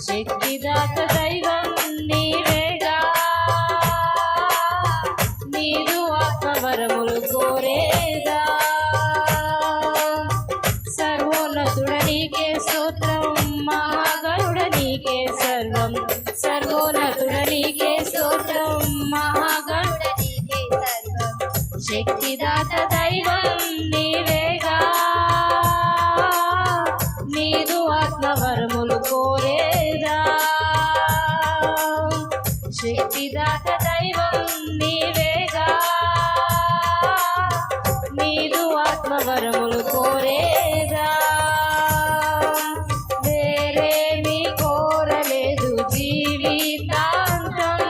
శక్తిదాత దైవం నీవేగా, నీదు ఆత్మవరములు కోరేగా. సర్వోన్నతుడ నీకే స్తోత్రం, మహాగరుడ నీకే సర్వం. సర్వోన్నతుడ నీకే స్తోత్రం, మహాగరుడ నీకే సర్వం. శక్తిదాత దైవం నీవేగా, నీదు ఆత్మవరములు కోరేగా. శక్తిదాత దైవం నీవేగా, నీదు ఆత్మవరములు కోరేగా. వేరేమి కోరలేదు జీవితాంతం,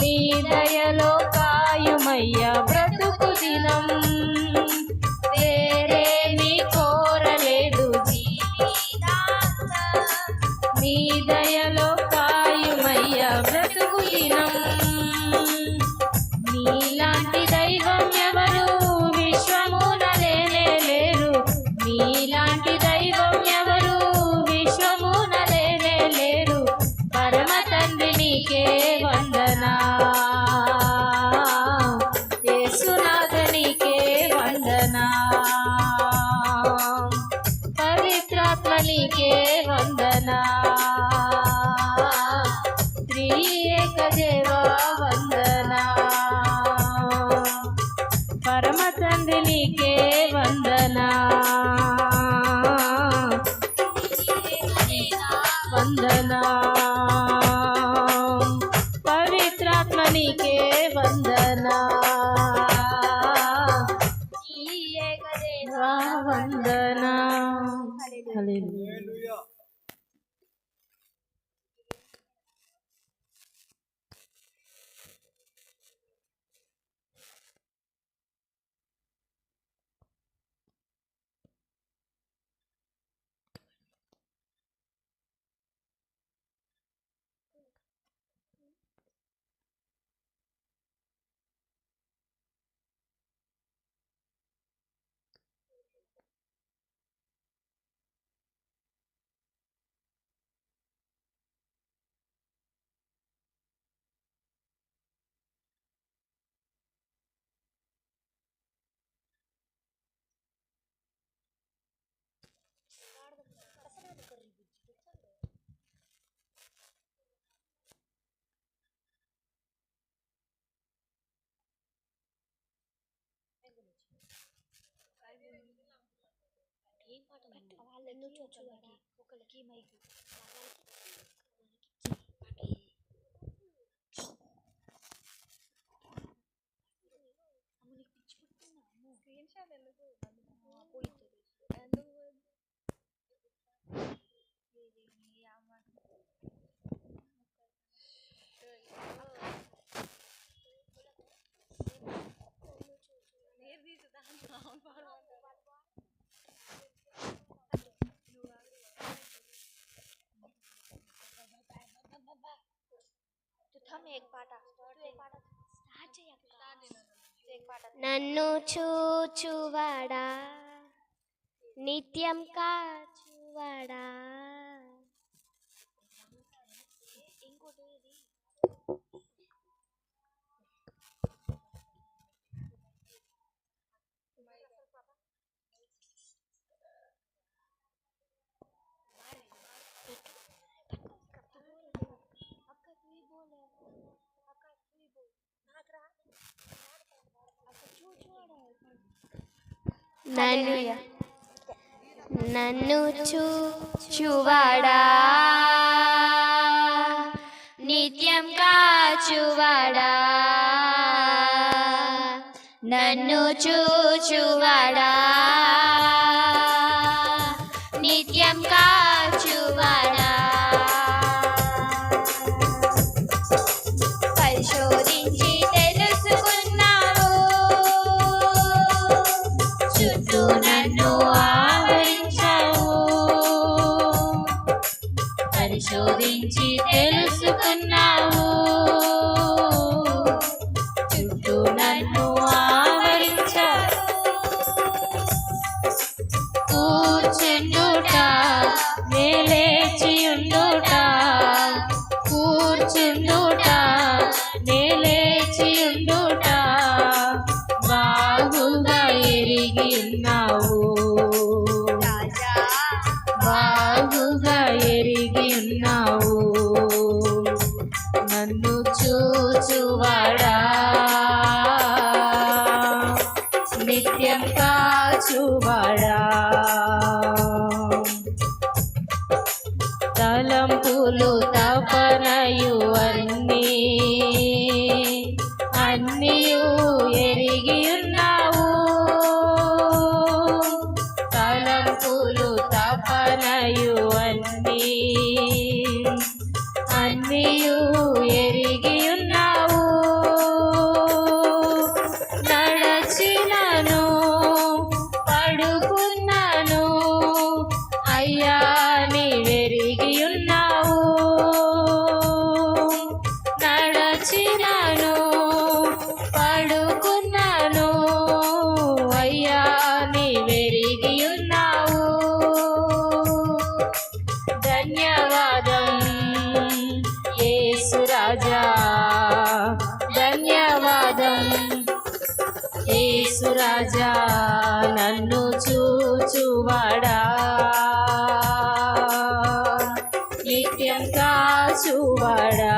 నీ దయలో కాయుమయ్య బ్రతుకు దినం. వేరేమి కోరలేదు జీవితాంతం, నీ దయలో కాయుమయ్య బ్రతుకు దినం. నీలాంటి దైవం ఎవరు విశ్వమున లేనే లేరు, నీలాంటి దైవం ఎవరు విశ్వమున లేనే లేరు. పరమ తండ్రి నీకే వందనా, యేసునాథ నీకే వందనా. పవిత్రాత్మ నీకే వందనా, త్రియేక దేవా వందనా. పరమ తండ్రి నీకే వందనా, వందనా. పవిత్రాత్మ నీకే వందనా, త్రియేక దేవా వందనా. హల్లెలూయా. ఏం పాట వాళ్ళకి ఒకరికి మైకు అమ్మునికి పిచ్చి పుట్టిందా అమ్ము స్క్రీన్ షాట్ ఎందుకు పోయింది నన్ను చూచువాడా నిత్యం కాచువాడా నన్ను చూచువాడా నిత్యం కాచువాడా నన్ను చూచువాడా నిత్యం కాచువాడా పరిశోధించి తెలుసుకున్నావు చుట్టూ నన్ను ఆవరించావు పరిశోధించి తెలుసుకున్నావు చుట్టూ నన్ను ఆవరించావు కూర్చుండుట లేచియుండుట తలంపులు తపనయు అన్నియు ఎరిగి ఉన్నావు. తలంపులు తపనయు అన్నియు ఎరిగి ఉన్నావు. నడచినను పడుకున్నాను అయ్యా నీవెరిగి ఉన్నావు. నడచినను పడుకున్నాను అయ్యా నీవెరిగి ఉన్నావు. ధన్యవాదం యేసు రాజా, ధన్యవాదం యేసు రాజా, నన్ను చూచువాడా, నిత్యం కాచువాడా.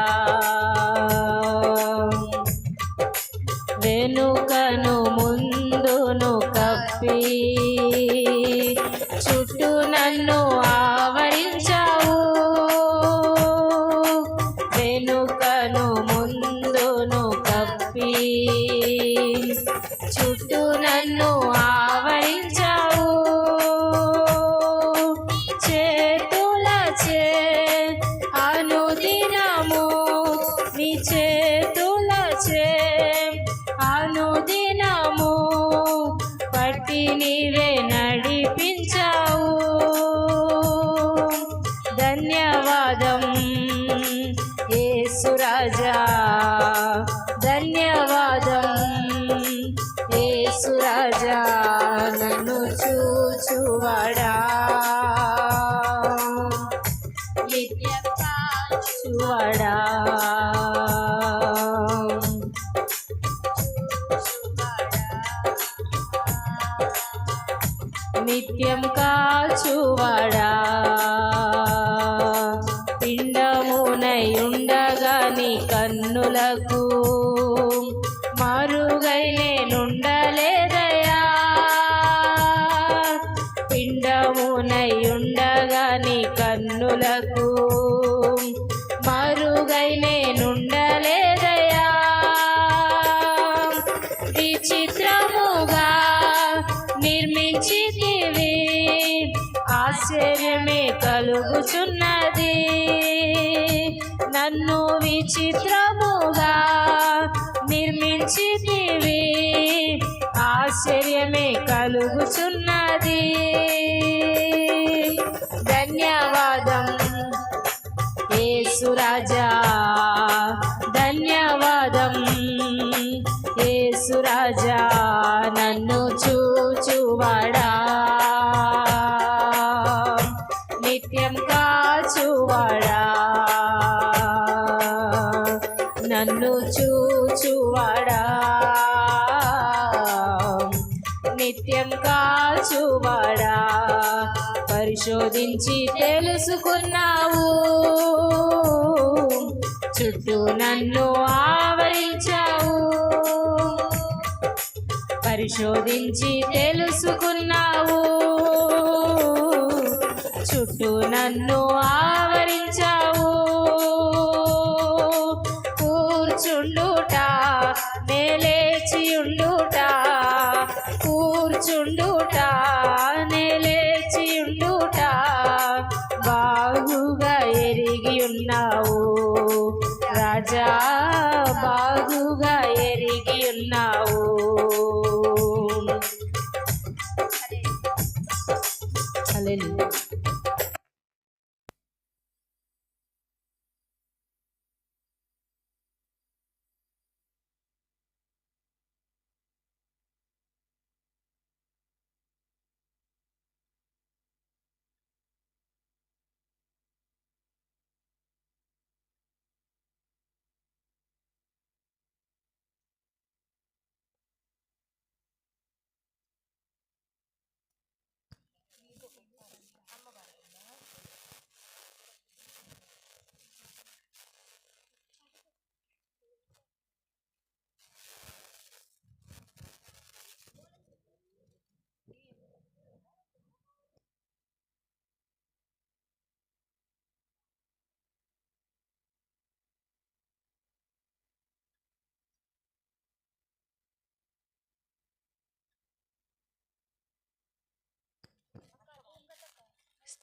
వెనుకను ముందును కప్పి చుట్టూ నన్ను ఆవరించావు. వెనుకను ముందును కప్పి చుట్టూ నన్ను ఆవరించావు. చేతులచే అనుదినము నీ చేతులచే అనుదినము పట్టి నీవే నడిపించావు. ధన్యవాదం యేసు రాజా, ధన్యవాదం యేసు రాజా, నన్ను చూచువాడా, నిత్యం కాచువాడా. నిత్యం కాచువాడా. పిండమునై ఉండగా నీ కన్నులకు మరుగై నేనుండలేదయా. పిండమునై ఉండగా నీ కన్నులకు మరుగై నేనుండలేదయా. విచిత్రముగా నిర్మించితివి, ఆశ్చర్యమే కలుగుచున్నది. నన్ను విచిత్రముగా నిర్మించితివి, ఆశ్చర్యమే కలుగుచున్నది. ధన్యవాదం యేసు రాజా, ధన్యవాదం యేసు రాజా, నన్ను చూచువాడా, నిత్యం కాచువాడా. నన్ను చూచువాడా, నిత్యం కాచువాడా. పరిశోధించి తెలుసుకున్నావు, చుట్టూ నన్ను ఆవరించావు. పరిశోధించి తెలుసుకున్నావు, చుట్టూ నన్ను ఆవరించావు. కూర్చుండుట నేలేచియుండుట, కూర్చుండుట నేలేచియుండుట బాగుగా ఎరిగి ఉన్నావు రాజా, బాగుగా ఎరిగి ఉన్నావు. హల్లెలూయా.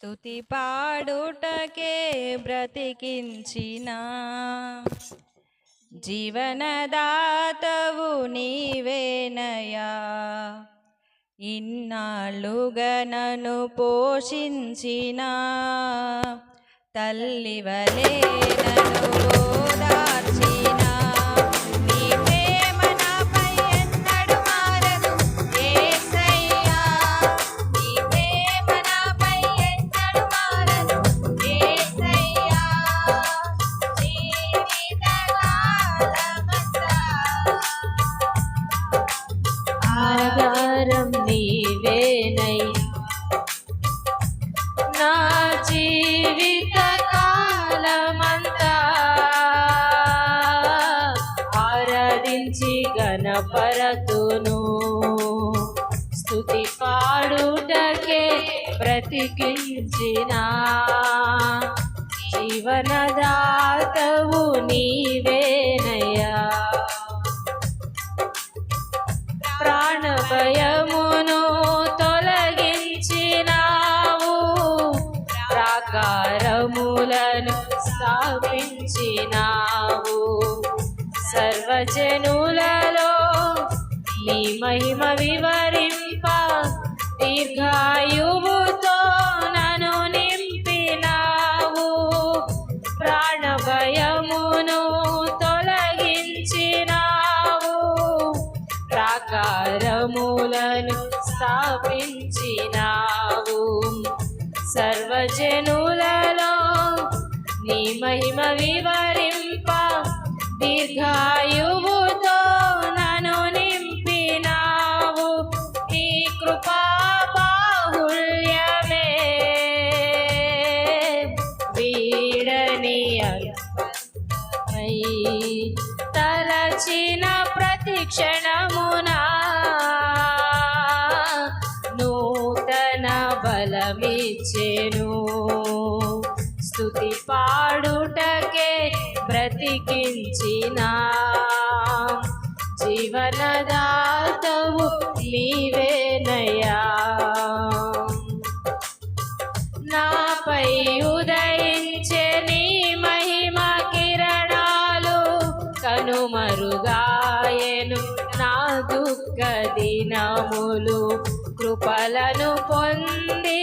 స్తుతి పాడుటకే బ్రతికించిన జీవనదాతవు నీవేనయా. ఇన్నాళ్ళుగా నన్ను పోషించిన తల్లివలే నన్ను ఓదార్చిన నీ ప్రేమ నాపై ఎన్నడూ మారదు యేసయ్యా. నీ ప్రేమ నాపై ఎన్నడూ మారదు యేసయ్యా. జీవితకాలమంతా ఆధారం నీవేనై నా జీవిత కాలమంతా ఆరాధించి గణపరతును స్తుతి పాడుటకే బ్రతికించిన జీవనదాతవు నీవేనయ్యా. ప్రాణభయమును తొలగించినావు ప్రాకారములను స్థాపించినావు సర్వజనులలో నీ మహిమ వివరింప దీర్ఘాయువుతో నన్ను నింపినావు ప్రాణభయమును తొలగించినావు ప్రాకారములను స్థాపించినావు సర్వజనులలో నీ మహిమ వివరింప దీర్ఘాయువుతో నన్ను నింపినావు నీ కృపా బాహుళ్యమే వీడని అల్పమై తలచిన ప్రతి క్షణమునా నూతన బలమిచ్చెను స్తుతి పాడుటకే బ్రతికించిన జీవనదాతవు నీవేనయ్యా. నాపై ఉదయించే నీ మహిమ కిరణాలు కనుమరుగాయెను నా దుఃఖ దినములు కృపలను పొంది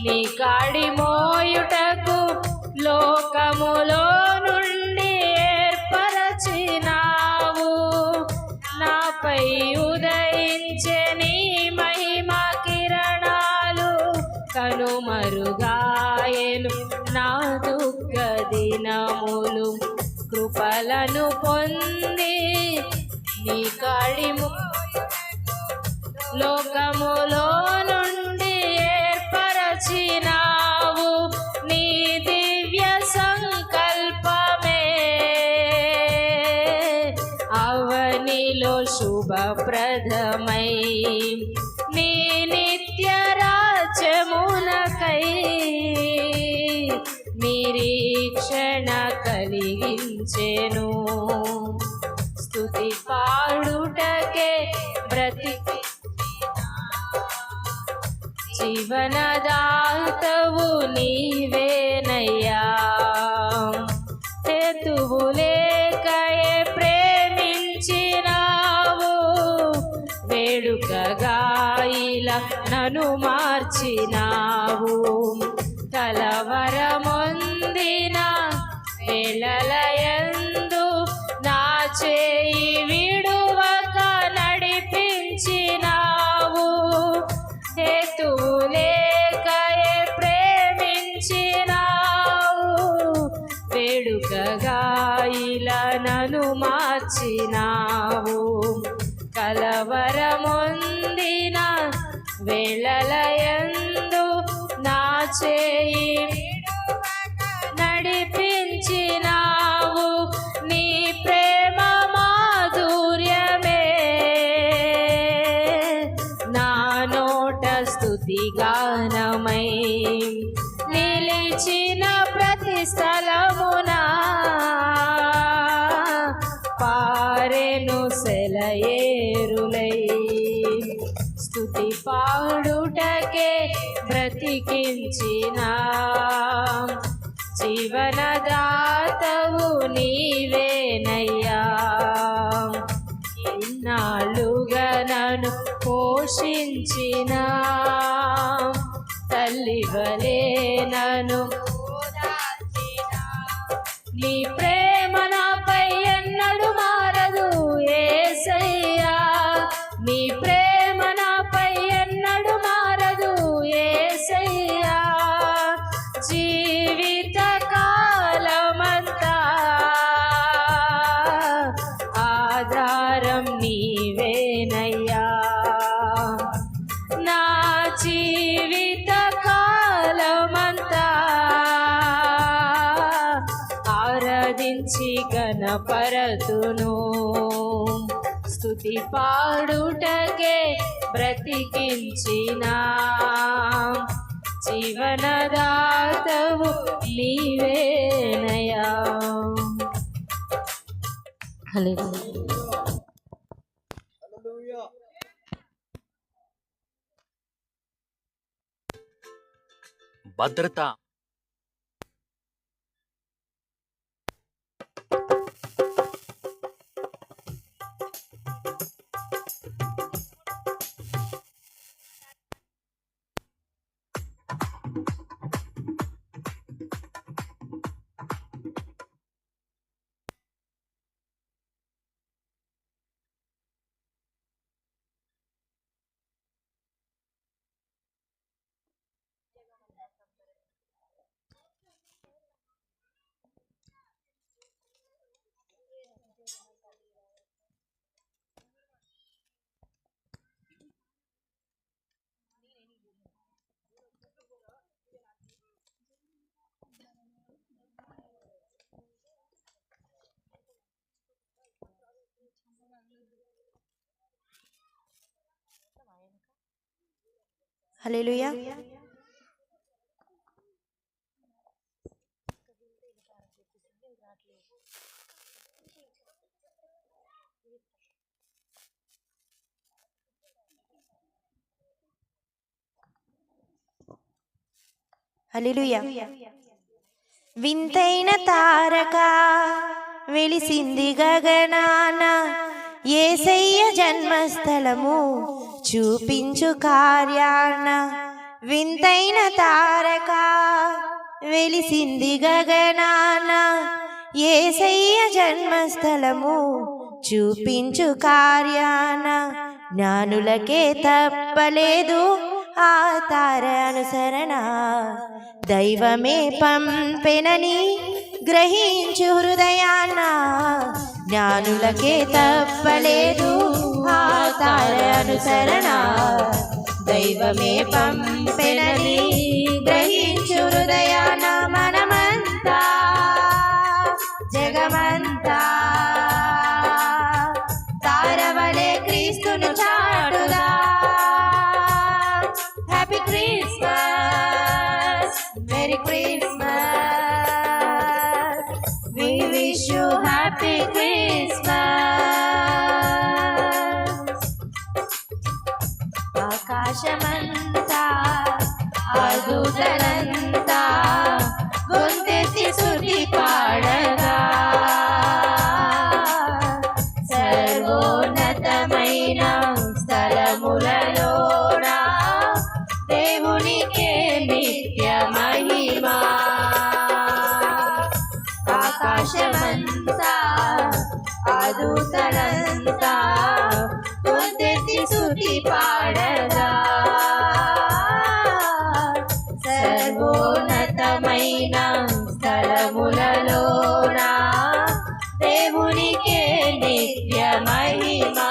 నీ కాడి మోయుటకు లోకములో నుండి ఏర్పరచినావు నాపై ఉదయించే నీ మహిమ కిరణాలు కనుమరుగాయెను నా దుఃఖ దినములు కృపలను పొంది నీ కాడి లోకములో నుండి ఏర్పరచినావు నీ దివ్య సంకల్పమే అవనిలో శుభప్రదమై నీ నిత్య రాజ్యమునకై నిరీక్షణ కలిగించెను స్తుతి పాడుటకే బ్రతికి జీవనదాతవు నీవేనయ్యా. హేతువు లేకయే ప్రేమించినావు వేడుకగా ఇలా నన్ను మార్చినావు కలవరమొందిన వేళలయందు నా చేయి విడువక నడిపించినావు హేతువు లేకయే ప్రేమించినావు వేడుకగా ఇలా నన్ను మార్చినావు కలవరమొందిన వేళలయందు నా చేయి నడిపించినావు నీ ప్రేమ మాధుర్యమే నా నోట స్తుతి గానమై నిలిచిన ప్రతి స్థలమునా పారెను సెలయేరులై స్తుతి స్తుతి పాడుటకే బ్రతికించిన జీవనదాతవు నీవేనయ్యా. ఇన్నాళ్ళుగా నన్ను పోషించిన తల్లివలే నన్ను ఓదార్చిన. నీ ప్రేమ నాపై ఎన్నడు మారదు యేసయ్యా. నీ ప్రేమ నాపై ఎన్నడు మారదు యేసయ్యా. జీవిత కాలమంతా ఆధారం నీవేనయ్యా. నా జీవిత కాలమంతా ఆరాధించి గణపరతును. స్తుతి పాడుటకే బ్రతికించిన జీవనదాతవు నీవేనయ్యా. భద్రత హల్లెలూయా. హల్లెలూయా. వింతైన తారక వెలిసింది గగనాన, యేసయ్య జన్మస్థలము చూపించు కార్యాన. వింతైన తారక వెలిసింది గగనాన, యేసయ్య జన్మస్థలము చూపించు కార్యాన. జ్ఞానులకే తప్పలేదు ఆ తార అనుసరణ, దైవమే పంపెనని గ్రహించు హృదయాన. జ్ఞానులకే తప్పలేదు ఆ తార అనుసరణ, దైవమే పంపెనని గ్రహించు హృదయాన. మనమంతా జగమంతా తారవలే క్రీస్తును చాటుదా. Happy Christmas, merry Christmas, we wish you happy Christmas. ఆకాశమంతా అదుగలంతా గొంతెత్తి స్తుతి పాడగా, సర్వోన్నతమైన స్థలములలోన దేవునికే నిత్య మహిమా. ఆకాశమంతా అదుగలంతా గొంతెత్తి స్తుతి పాడగా, సర్వోన్నతమైన స్థలములలోన దేవునికే నిత్య మహిమా.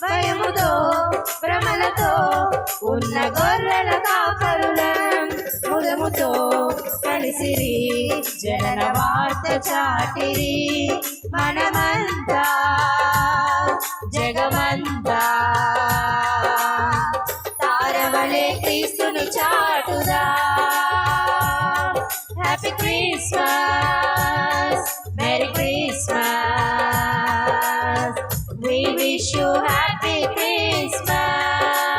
భయముతో భ్రమలతో ఉన్న గొర్రెల కాపరులం ముదముతో కలిసిరి, జనన వార్త చాటిరి. మనమంతా జగమంతా తారవలే క్రీస్తును చాటుదా. Happy Christmas, merry Christmas, we wish you happy Christmas.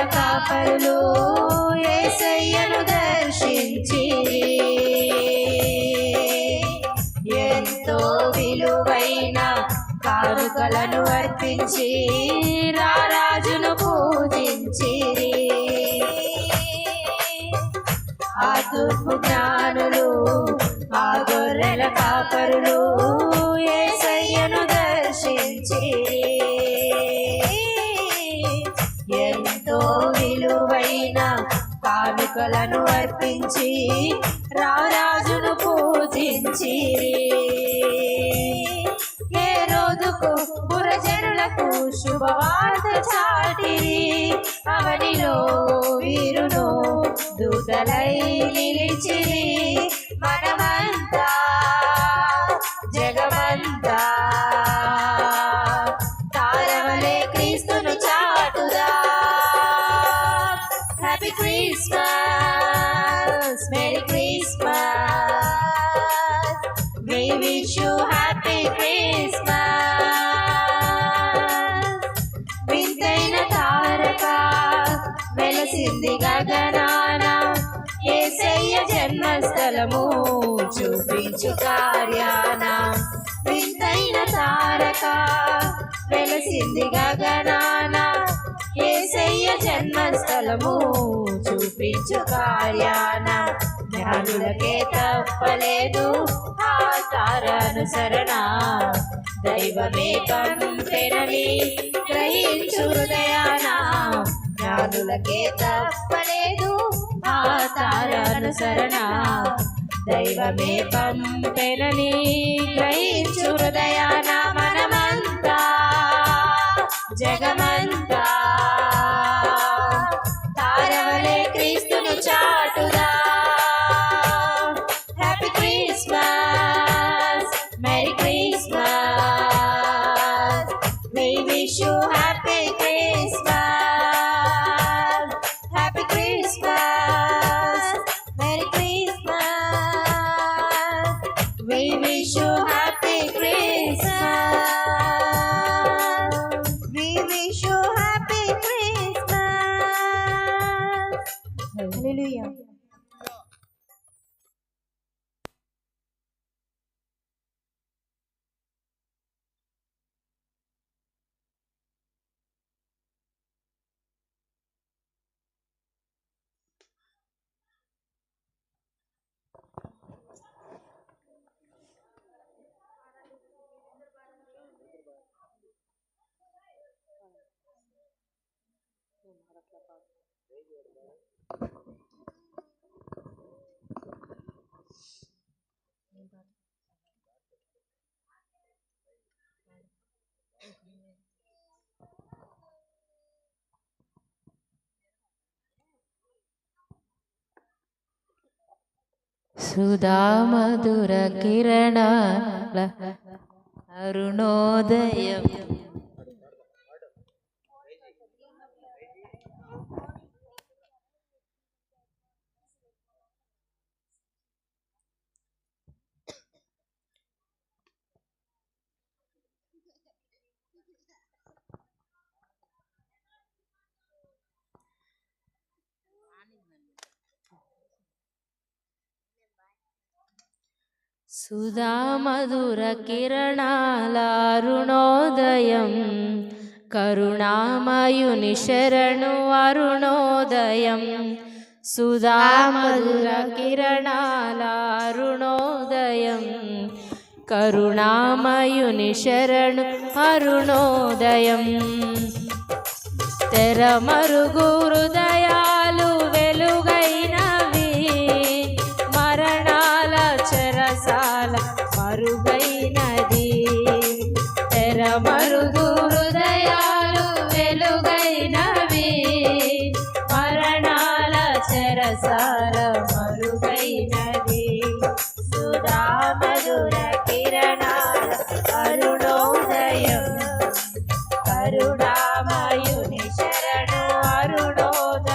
కాపరులు యేసయ్యను దర్శించిరి. ఎంతో విలువైన కానుకలను అర్పించి రారాజును పూజించిరి. ఆ తూర్పు జ్ఞానులు ఆ గొర్రెల కాపరులు యేసయ్యను దర్శించిరి. ఎంతో విలువైన కానుకలను అర్పించి రారాజును పూజించిరి. హేరోదుకు పురజనులకు శుభవార్త చాటిరి. అవనిలో వీరును దూతలై నిలిచిరి. మనమంతా జగమంతా తారవలే క్రీస్తును చాటుదా. Happy Christmas, merry Christmas, we wish you happy Christmas. వింతైన తారక వెలసింది గగనాన యేసయ్య జన్మస్థలము చూపించు కార్యాన. వింతైన తారక వెలసింది గగనాన యేసయ్య జన్మస్థలము చూపించు కార్యాన. జ్ఞానులకే తప్పలేదు ఆ తారానుసరణ. దైవమే పంపెనని గ్రహించు హృదయాన. జ్ఞానులకే తప్పలేదు ఆ తారానుసరణ. దైవమే పంపెనని గ్రహించు హృదయాన. మనమంతా జగమంతా తారవలే క్రీస్తును చాటుదా. Happy Christmas, merry Christmas, we wish you happy Christmas. Happy Christmas, Merry Christmas, we wish you happy Christmas. We wish you happy Christmas. Hallelujah. సుధామధుర కిరణాల అరుణోదయం. సుధామధుర కిరణాల అరుణోదయం. కరుణామయుని శరణు అరుణోదయం. సుధామధుర కిరణాల అరుణోదయం. కరుణామయుని శరణు అరుణోదయం. తెరమరుగు హృదయాలు వెలుగైనవి. మరణాల చెరసాల మరుగైనది. తెరమరుగు హృదయాలు వెలుగైనవి. మరణాల చెరసాల మరుగైనది. సుధామధుర కిరణాల అరుణోదయం. కరుణామయుని శరణు అరుణోదయం.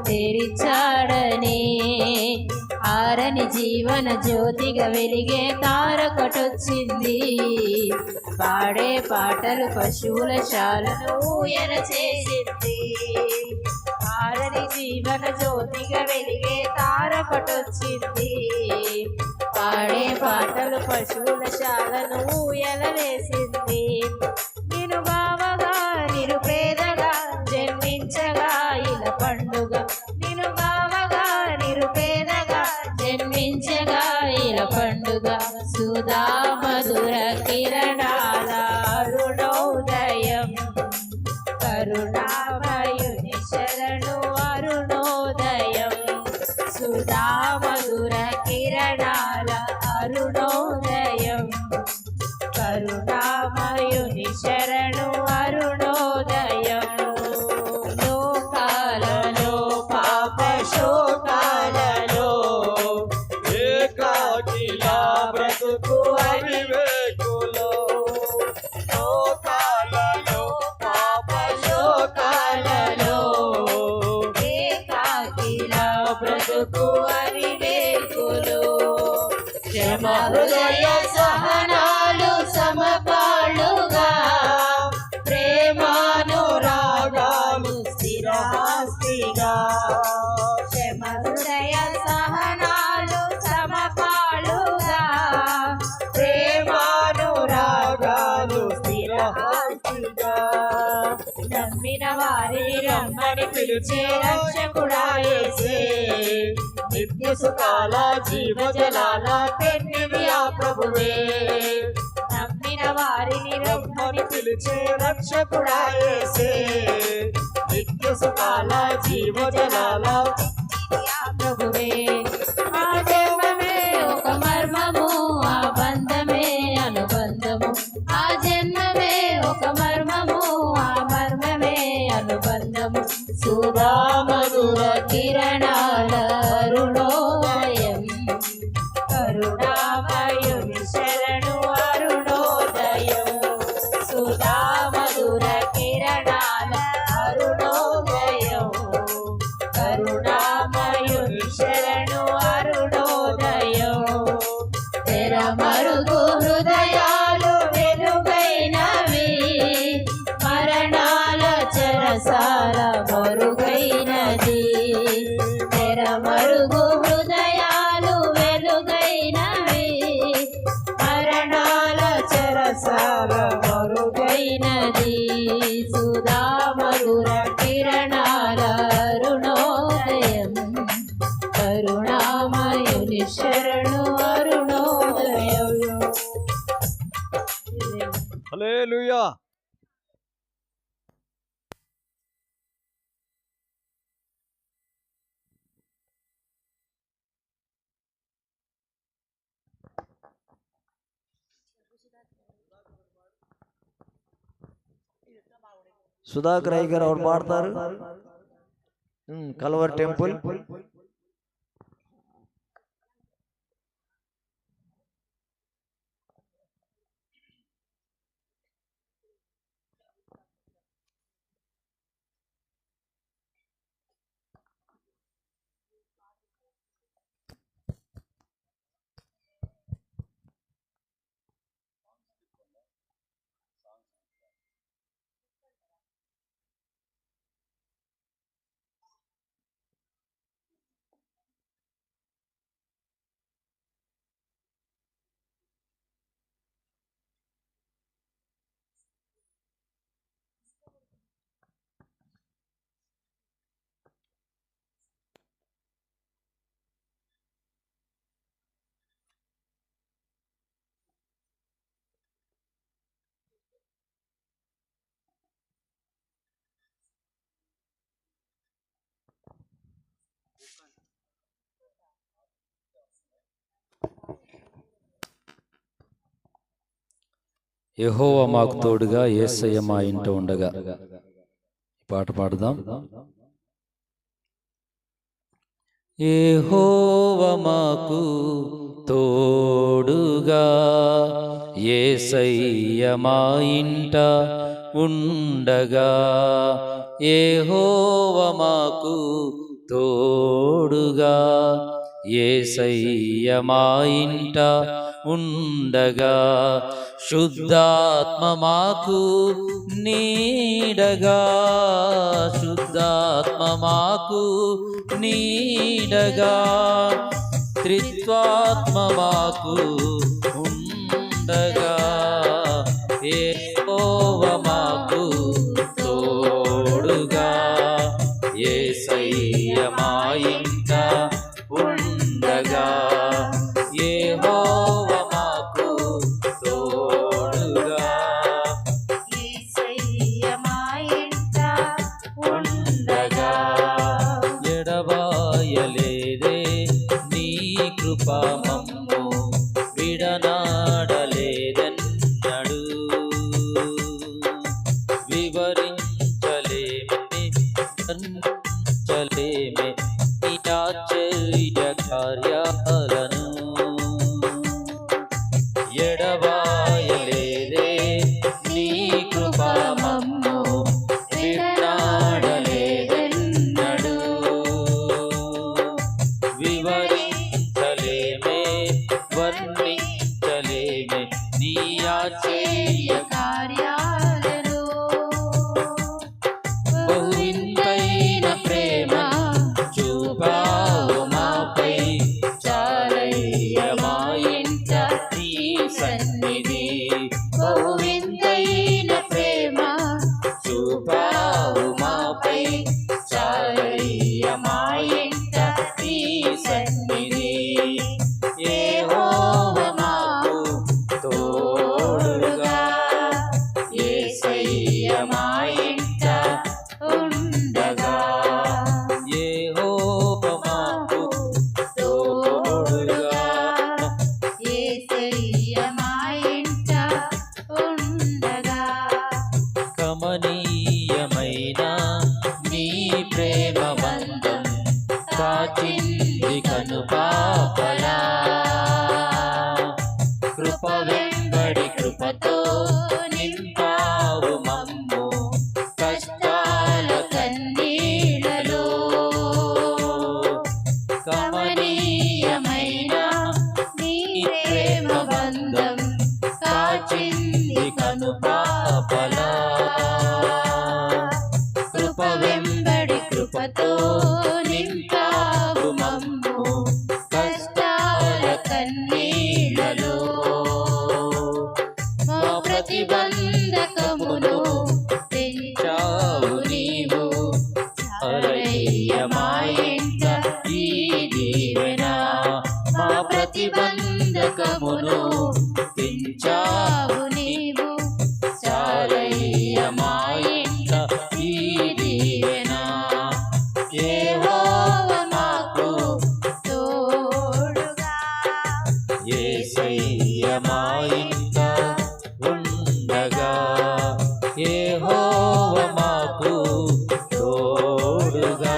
తెరిచాడని ఆరని జీవన జ్యోతిగా వెలిగే తారకటొచ్చింది. పాడే పాటలు పశువుల శాలను ఊయల చేసింది. ఆరని జీవన జ్యోతిగా వెలిగే తారకటొచ్చింది. పాడే పాటలు పశువుల శాలను ఊయల వేసింది. నిను బావగా నిరుపేదగా జన్మించగా ఇలా పండుగ. నిను బావగా నిరుపేదగా జన్మించగా ఇలా పండుగ. సుధా మధుర కిరణాల అరుణోదయం కరుణామయుని శరణు అరుణోదయం. సుధా మధుర కిరణాల అరుణోదయం కరుణామయుని శరణు అరుణోదయం. లోకాలలో పాప శోకాలలో ఏకాకిలా బ్రతుకు అవివేకులో. లోకాలలో పాప శోకాలలో ఏకాకిలా బ్రతుకు అవివేకులు. క్షమ హృదయ సహనాలు సమపాళ్ళుగా ప్రేమానురాగాలు స్థిరాస్తిగా. క్షమ హృదయ సహనాలు సమపాళ్ళుగా ప్రేమానురాగాలు స్థిరాస్తిగా. నమ్మిన వారిని రమ్మని పిలిచే రక్షకుడా యేసే. నిత్య సుఖాల జీవజలాల పెన్నిది ఆ ప్రభువే. నమ్మిన వారిని రమ్మని పిలిచే రక్షకుడా యేసే. నిత్య సుఖాల జీవజలాల పెన్నిది ఆ ప్రభువే. ఆ జన్మమే ఒక మర్మము, ఆ బంధమే అనుబంధము. ఆ జన్మమే ఒక మర్మము, ఆ మర్మమే అనుబంధము. సుధా మధుర కిరణాల అరుణోదయం కరుణామయుని శరణు అరుణోదయం. సుధా మధుర కిరణాల అరుణోదయం కరుణామయుని శరణు అరుణోదయం. తెరమరుగు హృదయాలు వెలుగైనవి, మరణాల చెరసాల మరుగైనది. తెరమరుగు హృదయాలు వెలుగైనవి, మరణాల చెరసాల మరుగైనది. సుధా మధుర కిరణాల అరుణోదయం కరుణామయుని శరణు అరుణోదయం. హల్లెలూయా. సుధాకర్ అయ్య గారు ఎవరు పాడతారు? కల్వర్ టెంపుల్. యెహోవా మాకు తోడుగా, యేసయ్య మా ఇంట ఉండగా. ఈ పాట పాడదాం. యెహోవా మాకు తోడుగా, యేసయ్య మా ఇంట ఉండగా. యెహోవా మాకు తోడుగా యేసయ్య మా ఇంట ఉండగా శుద్ధాత్మ మాకు నీడగా శుద్ధాత్మ మాకు నీడగా త్రిత్వాత్మ మాకు ఉండగా యెహోవా మాకు తోడుగా యేసయ్య మా ఇంట ఉండగా యెహోవా మాకు తోడుగా యేసయ్య మా ఇంట ఉండగా ఎడబాయలేదే నీ కృప మమ్ము విడనాడలేదన్నడు వివరించలేమే వర్ణించలేమే నీ ఆశ్చర్య కార్యాలను ఎడబాయలేదే నీ కృప మమ్ము విడనాడలేదన్నడు వివరించలేమే వర్ణించలేమే నీ ఆశ్చర్య కార్యాలను బహువింతైన ప్రేమ చూపావు మాపై చాలయ్య మా ఇంట నీ సన్నిధి బహువింతైన ప్రేమ చూపావు మాపై చాలయ్య మా ఇంట నీ సన్నిధి యెహోవా మాకు తోడుగా యేసయ్య మా ఇంట ఉండగా యెహోవా మాకు తోడుగా యేసయ్య మా ఇంట ఉండగా కమనీయమైన నీ ప్రేమ బంధం కాచింది కనుపాపలా కృప వెంబడి కృపతో నింపావు మమ్ము కష్టాల కన్నీళ్ళలో కమనీయమైన నీ ప్రేమ బంధం కాచింది కనుపాపలా కృప వెంబడి కృపతో నింపావు మమ్ము కష్టాల కన్నీళ్ళలో మా ప్రతిబంధకమును తెంచావు నీవు చాలయ్య మా ఇంట ఈ దీవెన మా ప్రతిబంధకమును తెంచావు నీవు చాలయ్య మా ఇంట ఈ దీవెన యెహోవా మాకు తోడుగా యేసయ్య మా ఇంట ఉండగా యెహోవా మాకు తోడుగా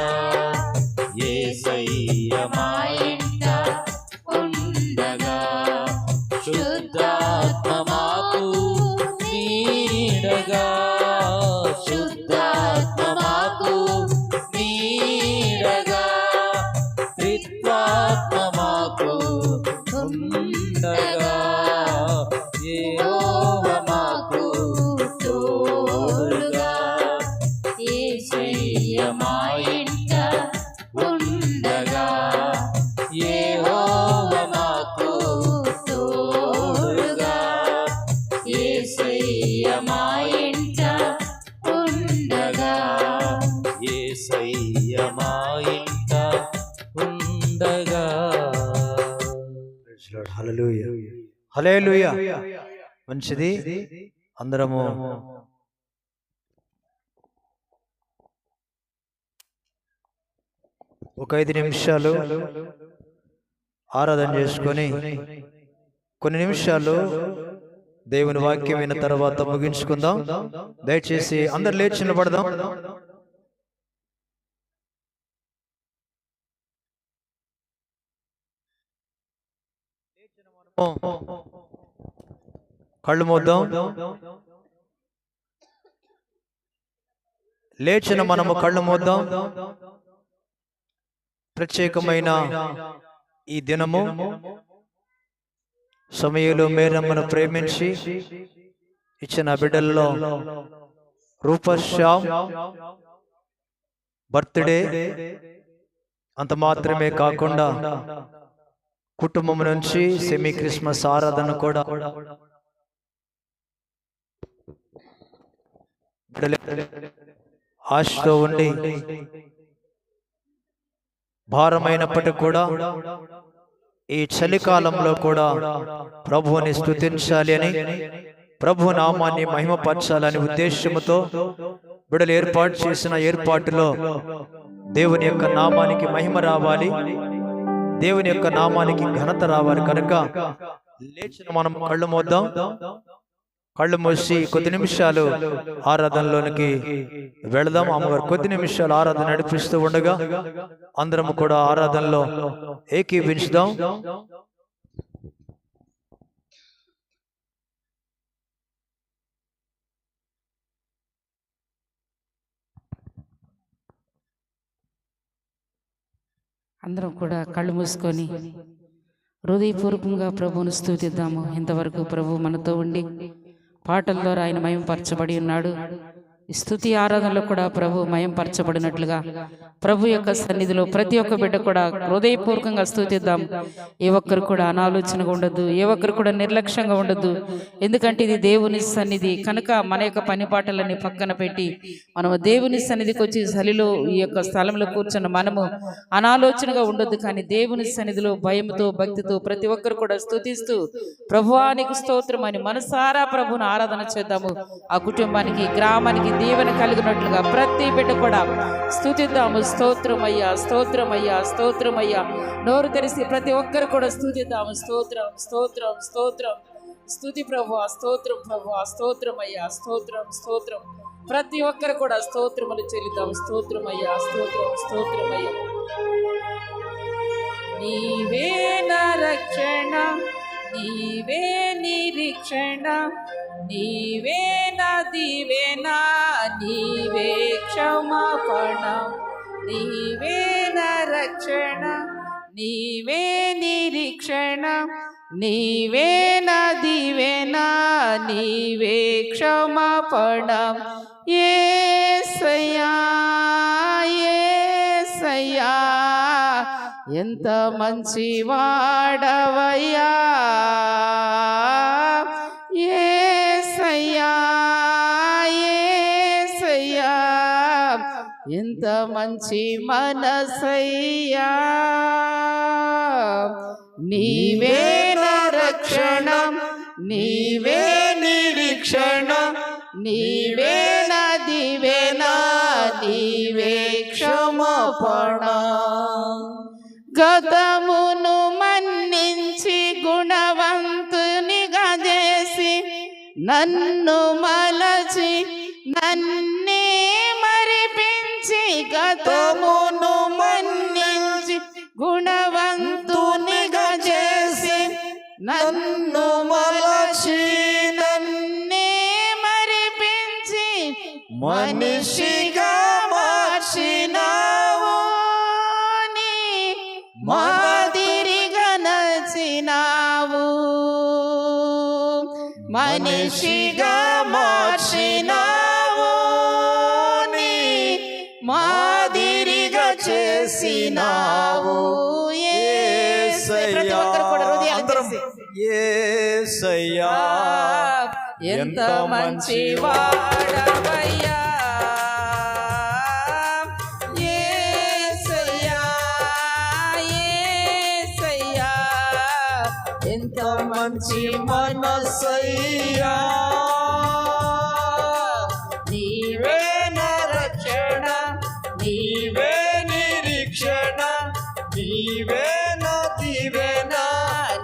యేసయ్య మా ఇంట ఉండగా శుద్ధాత్మ మాకు నీడగా శుద్ధాత్మ మాకు నీడగా త్రిత్వాత్మ మాకు ఉండగా యెహోవా మాకు తోడుగా యేసయ్య మా ఇంట ఉండగా యెహోవా మాకు తోడుగా యేసయ్య మా ఇంట ఉండగా యేసయ్య మా ఇంట ఉండగా హల్లెలూయా హల్లెలూయా మంచిది అందరము ఒక 5 నిమిషాలు ఆరాధన చేసుకొని కొన్ని నిమిషాలు దేవుని వాక్యం విన్న తర్వాత ముగించుకుందాం. దయచేసి అందరు లేచి నిలబడదాం. కళ్ళు మూద్దాం. లేచిన మనము కళ్ళు మూద్దాం. ప్రత్యేకమైన ఈ దినము సమయంలో మేరమ్మను ప్రేమించి ఇచ్చిన బిడ్డల్లో రూపశ్యామ్ బర్త్డే అంత మాత్రమే కాకుండా కుటుంబం నుంచి సెమీ క్రిస్మస్ ఆరాధన కూడా ఆశతో ఉండి భారమైనప్పటికీ కూడా ఈ చలికాలంలో కూడా ప్రభువుని స్తుతించాలి అని, ప్రభు నామాన్ని మహిమపరచాలని ఉద్దేశముతో బిడ్డలు ఏర్పాటు చేసిన ఏర్పాటులో దేవుని యొక్క నామానికి మహిమ రావాలి, దేవుని యొక్క నామానికి ఘనత రావాలి కనుక లేచిన మనం కళ్ళు మూద్దాం. కళ్ళు మూసి కొద్ది నిమిషాలు ఆరాధనలోనికి వెళదాం. అమ్మగారు కొద్ది నిమిషాలు ఆరాధన నడిపిస్తూ ఉండగా అందరం కూడా ఆరాధనలో ఏకీభించుదాం. అందరం కూడా కళ్ళు మూసుకొని హృదయపూర్వకంగా ప్రభువును స్తుతిద్దాము. ఇంతవరకు ప్రభు మనతో ఉండి పాటల ద్వారా ఆయన మయంపరచబడి ఉన్నాడు. ఈ స్తుతి ఆరాధనలో కూడా ప్రభు మయంపరచబడినట్లుగా ప్రభు యొక్క సన్నిధిలో ప్రతి ఒక్క బిడ్డ కూడా హృదయపూర్వకంగా స్తుతిద్దాం. ఏ ఒక్కరు కూడా అనాలోచనగా ఉండద్దు, ఏ ఒక్కరు కూడా నిర్లక్ష్యంగా ఉండద్దు. ఎందుకంటే ఇది దేవుని సన్నిధి కనుక మన యొక్క పని పాటలన్నీ పక్కన పెట్టి మనము దేవుని సన్నిధికి వచ్చి చలిలో ఈ యొక్క స్థలంలో కూర్చున్న మనము అనాలోచనగా ఉండొద్దు, కానీ దేవుని సన్నిధిలో భయంతో భక్తితో ప్రతి ఒక్కరు కూడా స్తుతిస్తూ ప్రభువానికి స్తోత్రం అని మనసారా ప్రభువును ఆరాధన చేద్దాము. ఆ కుటుంబానికి గ్రామానికి దీవెన కలిగినట్లుగా ప్రతి బిడ్డ కూడా స్తుతిద్దాము. స్తోత్రమయ్యా, స్తోత్రమయ్యా, స్తోత్రమయ్యా. నోరు తెరిసి ప్రతి ఒక్కరు కూడా స్తుతిద్దాము. స్తోత్రం, స్తోత్రం, స్తోత్రం. స్తుతి ప్రభువా, స్తోత్రం ప్రభువా, స్తోత్రమయ్యా, స్తోత్రం, స్తోత్రం. ప్రతి ఒక్కరు కూడా స్తోత్రములు చెల్లిద్దాం. స్తోత్రమయ్యా, స్తోత్రం, స్తోత్రమయ్యా. నీవే నా రక్షణ, నీవే నిరీక్షణ, నీవే నా దీవెన, నీవే క్షమాపణ. నీవే నా రక్షణ, నీవే నిరీక్షణ, నీవే నా దీవెన, నీవే క్షమాపణ. యేసయ్యా, యేసయ్యా, ఎంత మంచి వాడవయ్యా. యేసయ్యా, యేసయ్యా, ఎంత మంచి మనసయ్యా. నీవే నా రక్షణ, నీవే నిరీక్షణ, నీవే నా దీవెన, నీవే క్షమాపణ. గతమును మన్నించి గుణవంతునిగా చేసి నన్ను మలచి నన్నే మరిపించి, గతమును మన్నించి గుణవంతునిగా చేసి నన్ను మలచి నన్నే మరిపించి మనిషిగా మార్చినావు. మాదిరిగా నచ్చినావు, మనిషిగా మార్చినావు, నీ మాదిరిగా చేసినావు. యేసయ్యా, యేసయ్యా, ఎంత మంచి వాడవయ్యా. ఎంత మంచి మనసయ్యా. నీవే నా రక్షణ, నీవే నిరీక్షణ, నీవే నా దీవెన,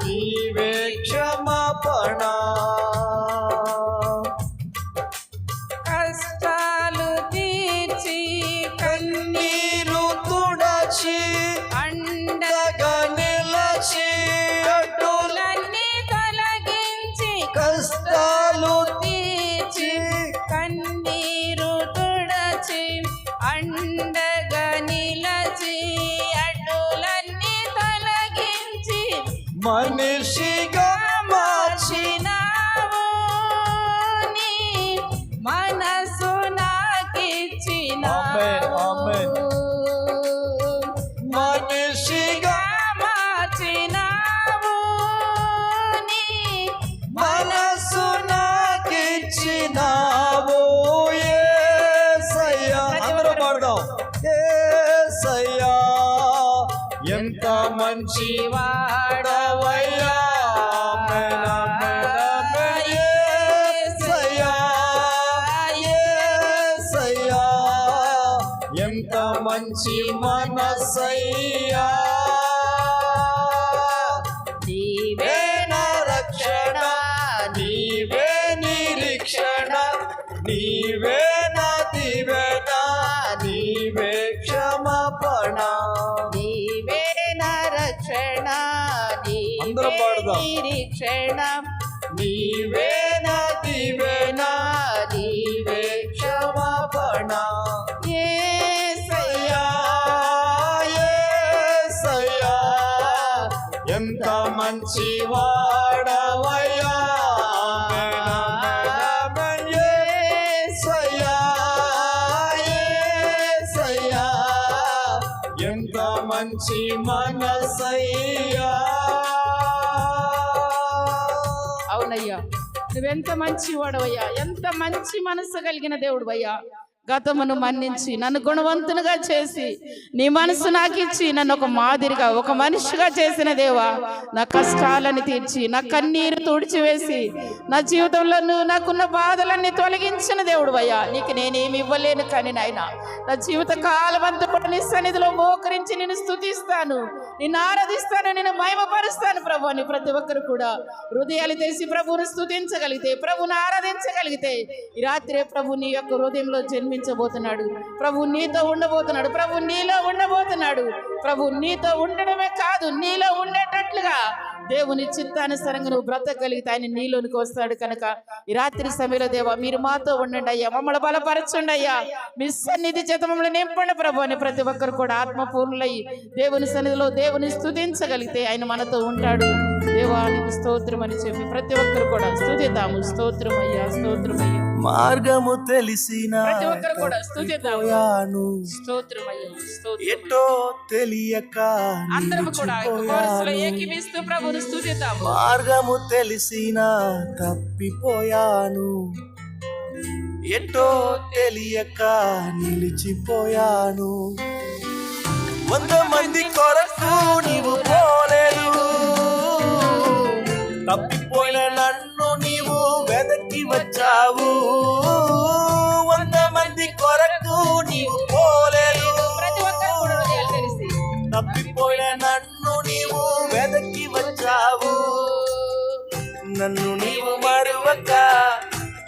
నీవే క్షమాపణ. కష్టాలు తీర్చి కన్నీరు తుడచి అండగా నిలచి కష్టాలు తీర్చి కన్నీరు తుడచి అండగా నిలచి అడ్డులన్నీ మనిషిగా మార్చినావు, నీ మనసు నాకిచ్చినావు. ఆమేన్, మనిషిగా మార్చినావు, నీ మనసు నాకిచ్చినావు యేసయ్యా. అందరూ పాడదాం. యేసయ్యా ఎంత మంచి వాడవయ్యా. ఆమేన్, ఆమేన్, ఆమేన్. యేసయ్యా, యేసయ్యా ఎంత మంచి మనసయ్యా. నీవే నా రక్షణ, నీవే నిరీక్షణ, నీవే నా దీవెన, నీవే క్షమాపణ. నీవే నా రక్షణ, అందరూ పాడదాం. నిరీక్షణ, నీవే నా దీవెన, నీవే క్షమాపణ. యేసయ్యా, యేసయ్యా ఎంత మంచి వాడవయ్యా. ఆమేన్, ఆమేన్, ఆమేన్. యేసయ్యా, యేసయ్యా ఎంత మంచి మనసయ్యా. అవునయ్యా, నువ్వెంత మంచి వాడవయ్యా, ఎంత మంచి మనసు కలిగిన దేవుడు అయ్యా. గతమును మన్నించి నన్ను గుణవంతునిగా చేసి నీ మనసు నాకు ఇచ్చి నన్ను ఒక మాదిరిగా ఒక మనిషిగా చేసిన దేవా, నా కష్టాలను తీర్చి నా కన్నీరు తుడిచివేసి నా జీవితంలో నువ్వు నాకున్న బాధలన్నీ తొలగించిన దేవుడు అయ్యా. నీకు నేనేమి ఇవ్వలేను కానీ నాయన నా జీవిత కాలం అంతా కూడా నీ సన్నిధిలో మోకరించి నేను స్తుతిస్తాను, నిన్ను ఆరాధిస్తాను, నేను మహిమపరుస్తాను ప్రభు అని ప్రతి ఒక్కరు కూడా హృదయాలు తెసి ప్రభువును స్తుతించగలిగితే, ప్రభువును ఆరాధించగలిగితే ఈ రాత్రే ప్రభు నీ యొక్క హృదయంలో జన్మించబోతున్నాడు. ప్రభు నీతో ఉండబోతున్నాడు, ప్రభు నీలో ఉండబోతున్నాడు. ప్రభు నీతో ఉండడమే కాదు, నీలో ఉండేటట్లుగా దేవుని చిత్తానుసారంగా నువ్వు బ్రతకగలిగితే ఆయన నీలోనికి వస్తాడు. కనుక ఈ రాత్రి సమయంలో దేవా మీరు మాతో ఉండండి అయ్యా, మమ్మల్ని బలపరచండి అయ్యా, మీ సన్నిధి చేత మమ్మల్ని నింపండి ప్రభు అని ప్రతి ఒక్కరు కూడా ఆత్మపూర్ణులయ్యి దేవుని సన్నిధిలో దేవుని స్తుతించగలిగితే ఆయన మనతో ఉంటాడు. దేవానికి స్తోత్రం అని చెప్పి ప్రతి ఒక్కరు కూడా స్తుతిద్దాము. స్తోత్రం అయ్యా, స్తోత్రం అయ్యా. మార్గము తెలిసిన ప్రతి ఒక్కరు కూడా స్తుతిద్దాము. స్తోత్రం అయ్యా, స్తోత్రం. ఎటో తెలియక అందరం కూడా కోరస్లో ఏకీభవిస్తూ ప్రభువును స్తుతిద్దాము. మార్గము తెలిసిన తప్పిపోయాను, ఎటో తెలియక నిలిచిపోయాను. 100 మంది కొరకు నీవు పోలేదు, తప్పిపోయిన నన్ను నీవు వెదకి వచ్చావు. 100 మంది కొరకు నీవు పోలేదు, తప్పిపోయిన నన్ను నీవు వెదకి వచ్చావు. నన్ను నీవు మరువక,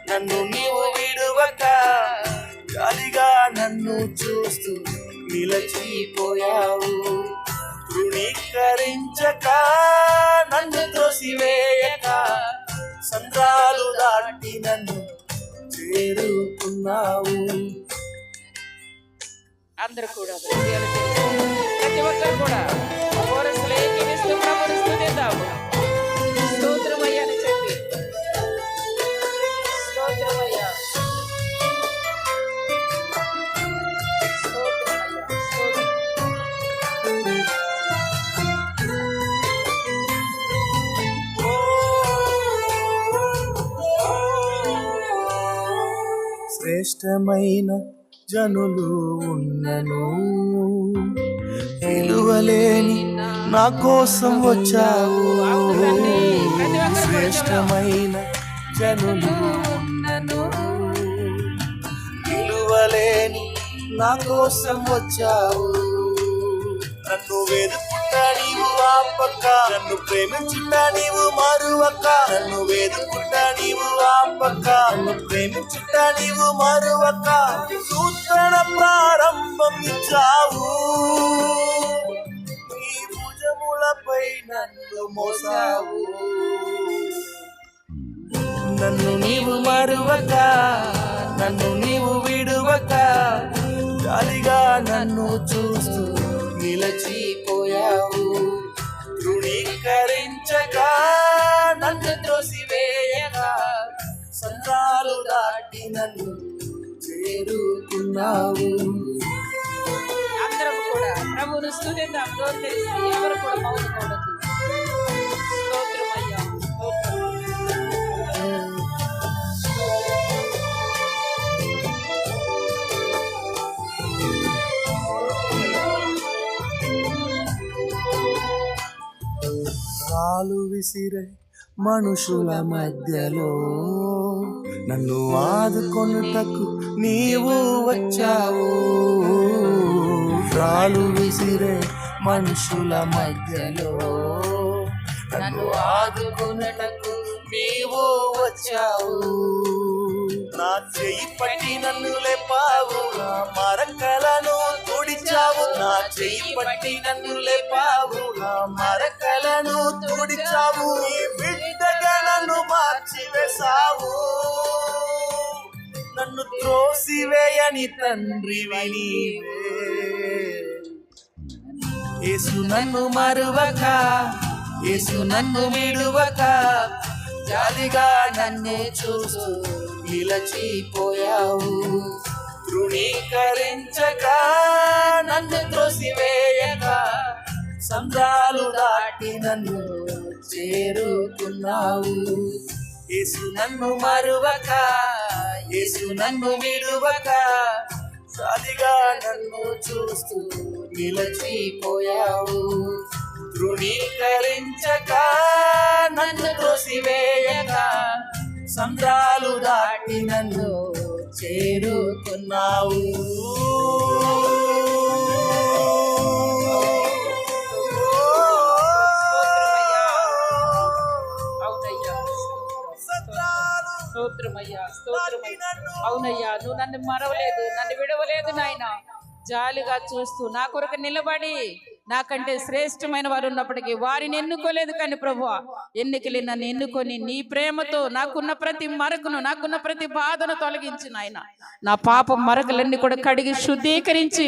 నన్ను నీవు విడువక, గాలిగా నన్ను చూస్తూ నిలచిపోయావు. తృణీకరించక, నన్ను తోసివేయక, సంద్రాలు దాటి నన్ను చేరుకున్నావు. అందరూ కూడా ప్రతి ఒక్కరు కూడా కోరస్లో ఏకీభవిస్తూ ప్రభువును స్తుతిద్దాము. స్తోత్రం అయ్యా అని చెప్పి స్తోత్రం అయ్యా, స్తోత్రం అయ్యా, స్తోత్రం. శ్రేష్టమైన జనులు ఉన్నను, విలువలేని నా కోసం వచ్చావు. శ్రేష్టమైన జనులు ఉన్నను, విలువలేని నా కోసం వచ్చావు. నన్ను వెతుకుంటా నీవు ఆపక, నన్ను ప్రేమించుంటా నీవు మరువక. నన్ను వెతుకుంటా నీవు ఆపక, నన్ను ప్రేమించుంటా నీవు మరువక. నూతన ప్రారంభం ఇచ్చావు, నీ భుజములపై నన్ను మోసావు. నన్ను నీవు మరువక, నన్ను నీవు విడువక, గాలిగా నన్ను చూస్తూ నిలచిపోయావు. తృణీకరించక, నన్ను చేరుకున్నావు. అందరం కూడా ప్రభువును స్తుతిద్దాం. నోరు తెరిచి ఎవరు కూడా మౌనపడొద్దు. స్తోత్రమయ్యా, స్తోత్రం. రాలు విసిరే మనుషుల మధ్యలో నన్ను ఆదుకొనుటకు నీవు వచ్చావు. రాలు విసిరే మనుషుల మధ్యలో నన్ను ఆదుకొనుటకు నీవు వచ్చావు. నా చెయ్యి పట్టి నన్ను లేపావు, నా మరకలను తుడిచావు. నా చెయ్యి పట్టి నన్ను లేపావు, నా మరకలను తుడిచావు. నీ బిడ్డగా నన్ను మార్చివేశావు. నన్ను త్రోసివేయని తండ్రివి నీవే. యేసు నన్ను మరువక, యేసు నన్ను విడువక, జాలిగా నన్ను చూస్తూ నిలచిపోయావు. తృణీకరించక, నన్ను త్రోసివేయక, సంద్రాలు దాటి నన్ను చేరుకున్నావు. యేసు నన్ను మరువక, యేసు నన్ను విడువక, జాలిగా నన్ను చూస్తూ నిలచిపోయావు. తృణీకరించక, నన్ను త్రోసివేయక, సంద్రాలు దాటి నన్ను చేరుకున్నావు. స్తోత్రమయ్యా, స్తోత్రమయ్యా. అవునయ్యా, నువ్వు నన్ను మరవలేదు, నన్ను విడవలేదు నాయన. జాలిగా చూస్తూ నా కొరకు నిలబడి నాకంటే శ్రేష్టమైన వారు ఉన్నప్పటికీ వారిని ఎన్నుకోలేదు. కానీ ప్రభువా, ఎన్నికలు నన్ను ఎన్నుకొని నీ ప్రేమతో నాకున్న ప్రతి మరకను, నాకున్న ప్రతి బాధను తొలగించి నాయన, నా పాపం మరకలన్నీ కూడా కడిగి శుద్ధీకరించి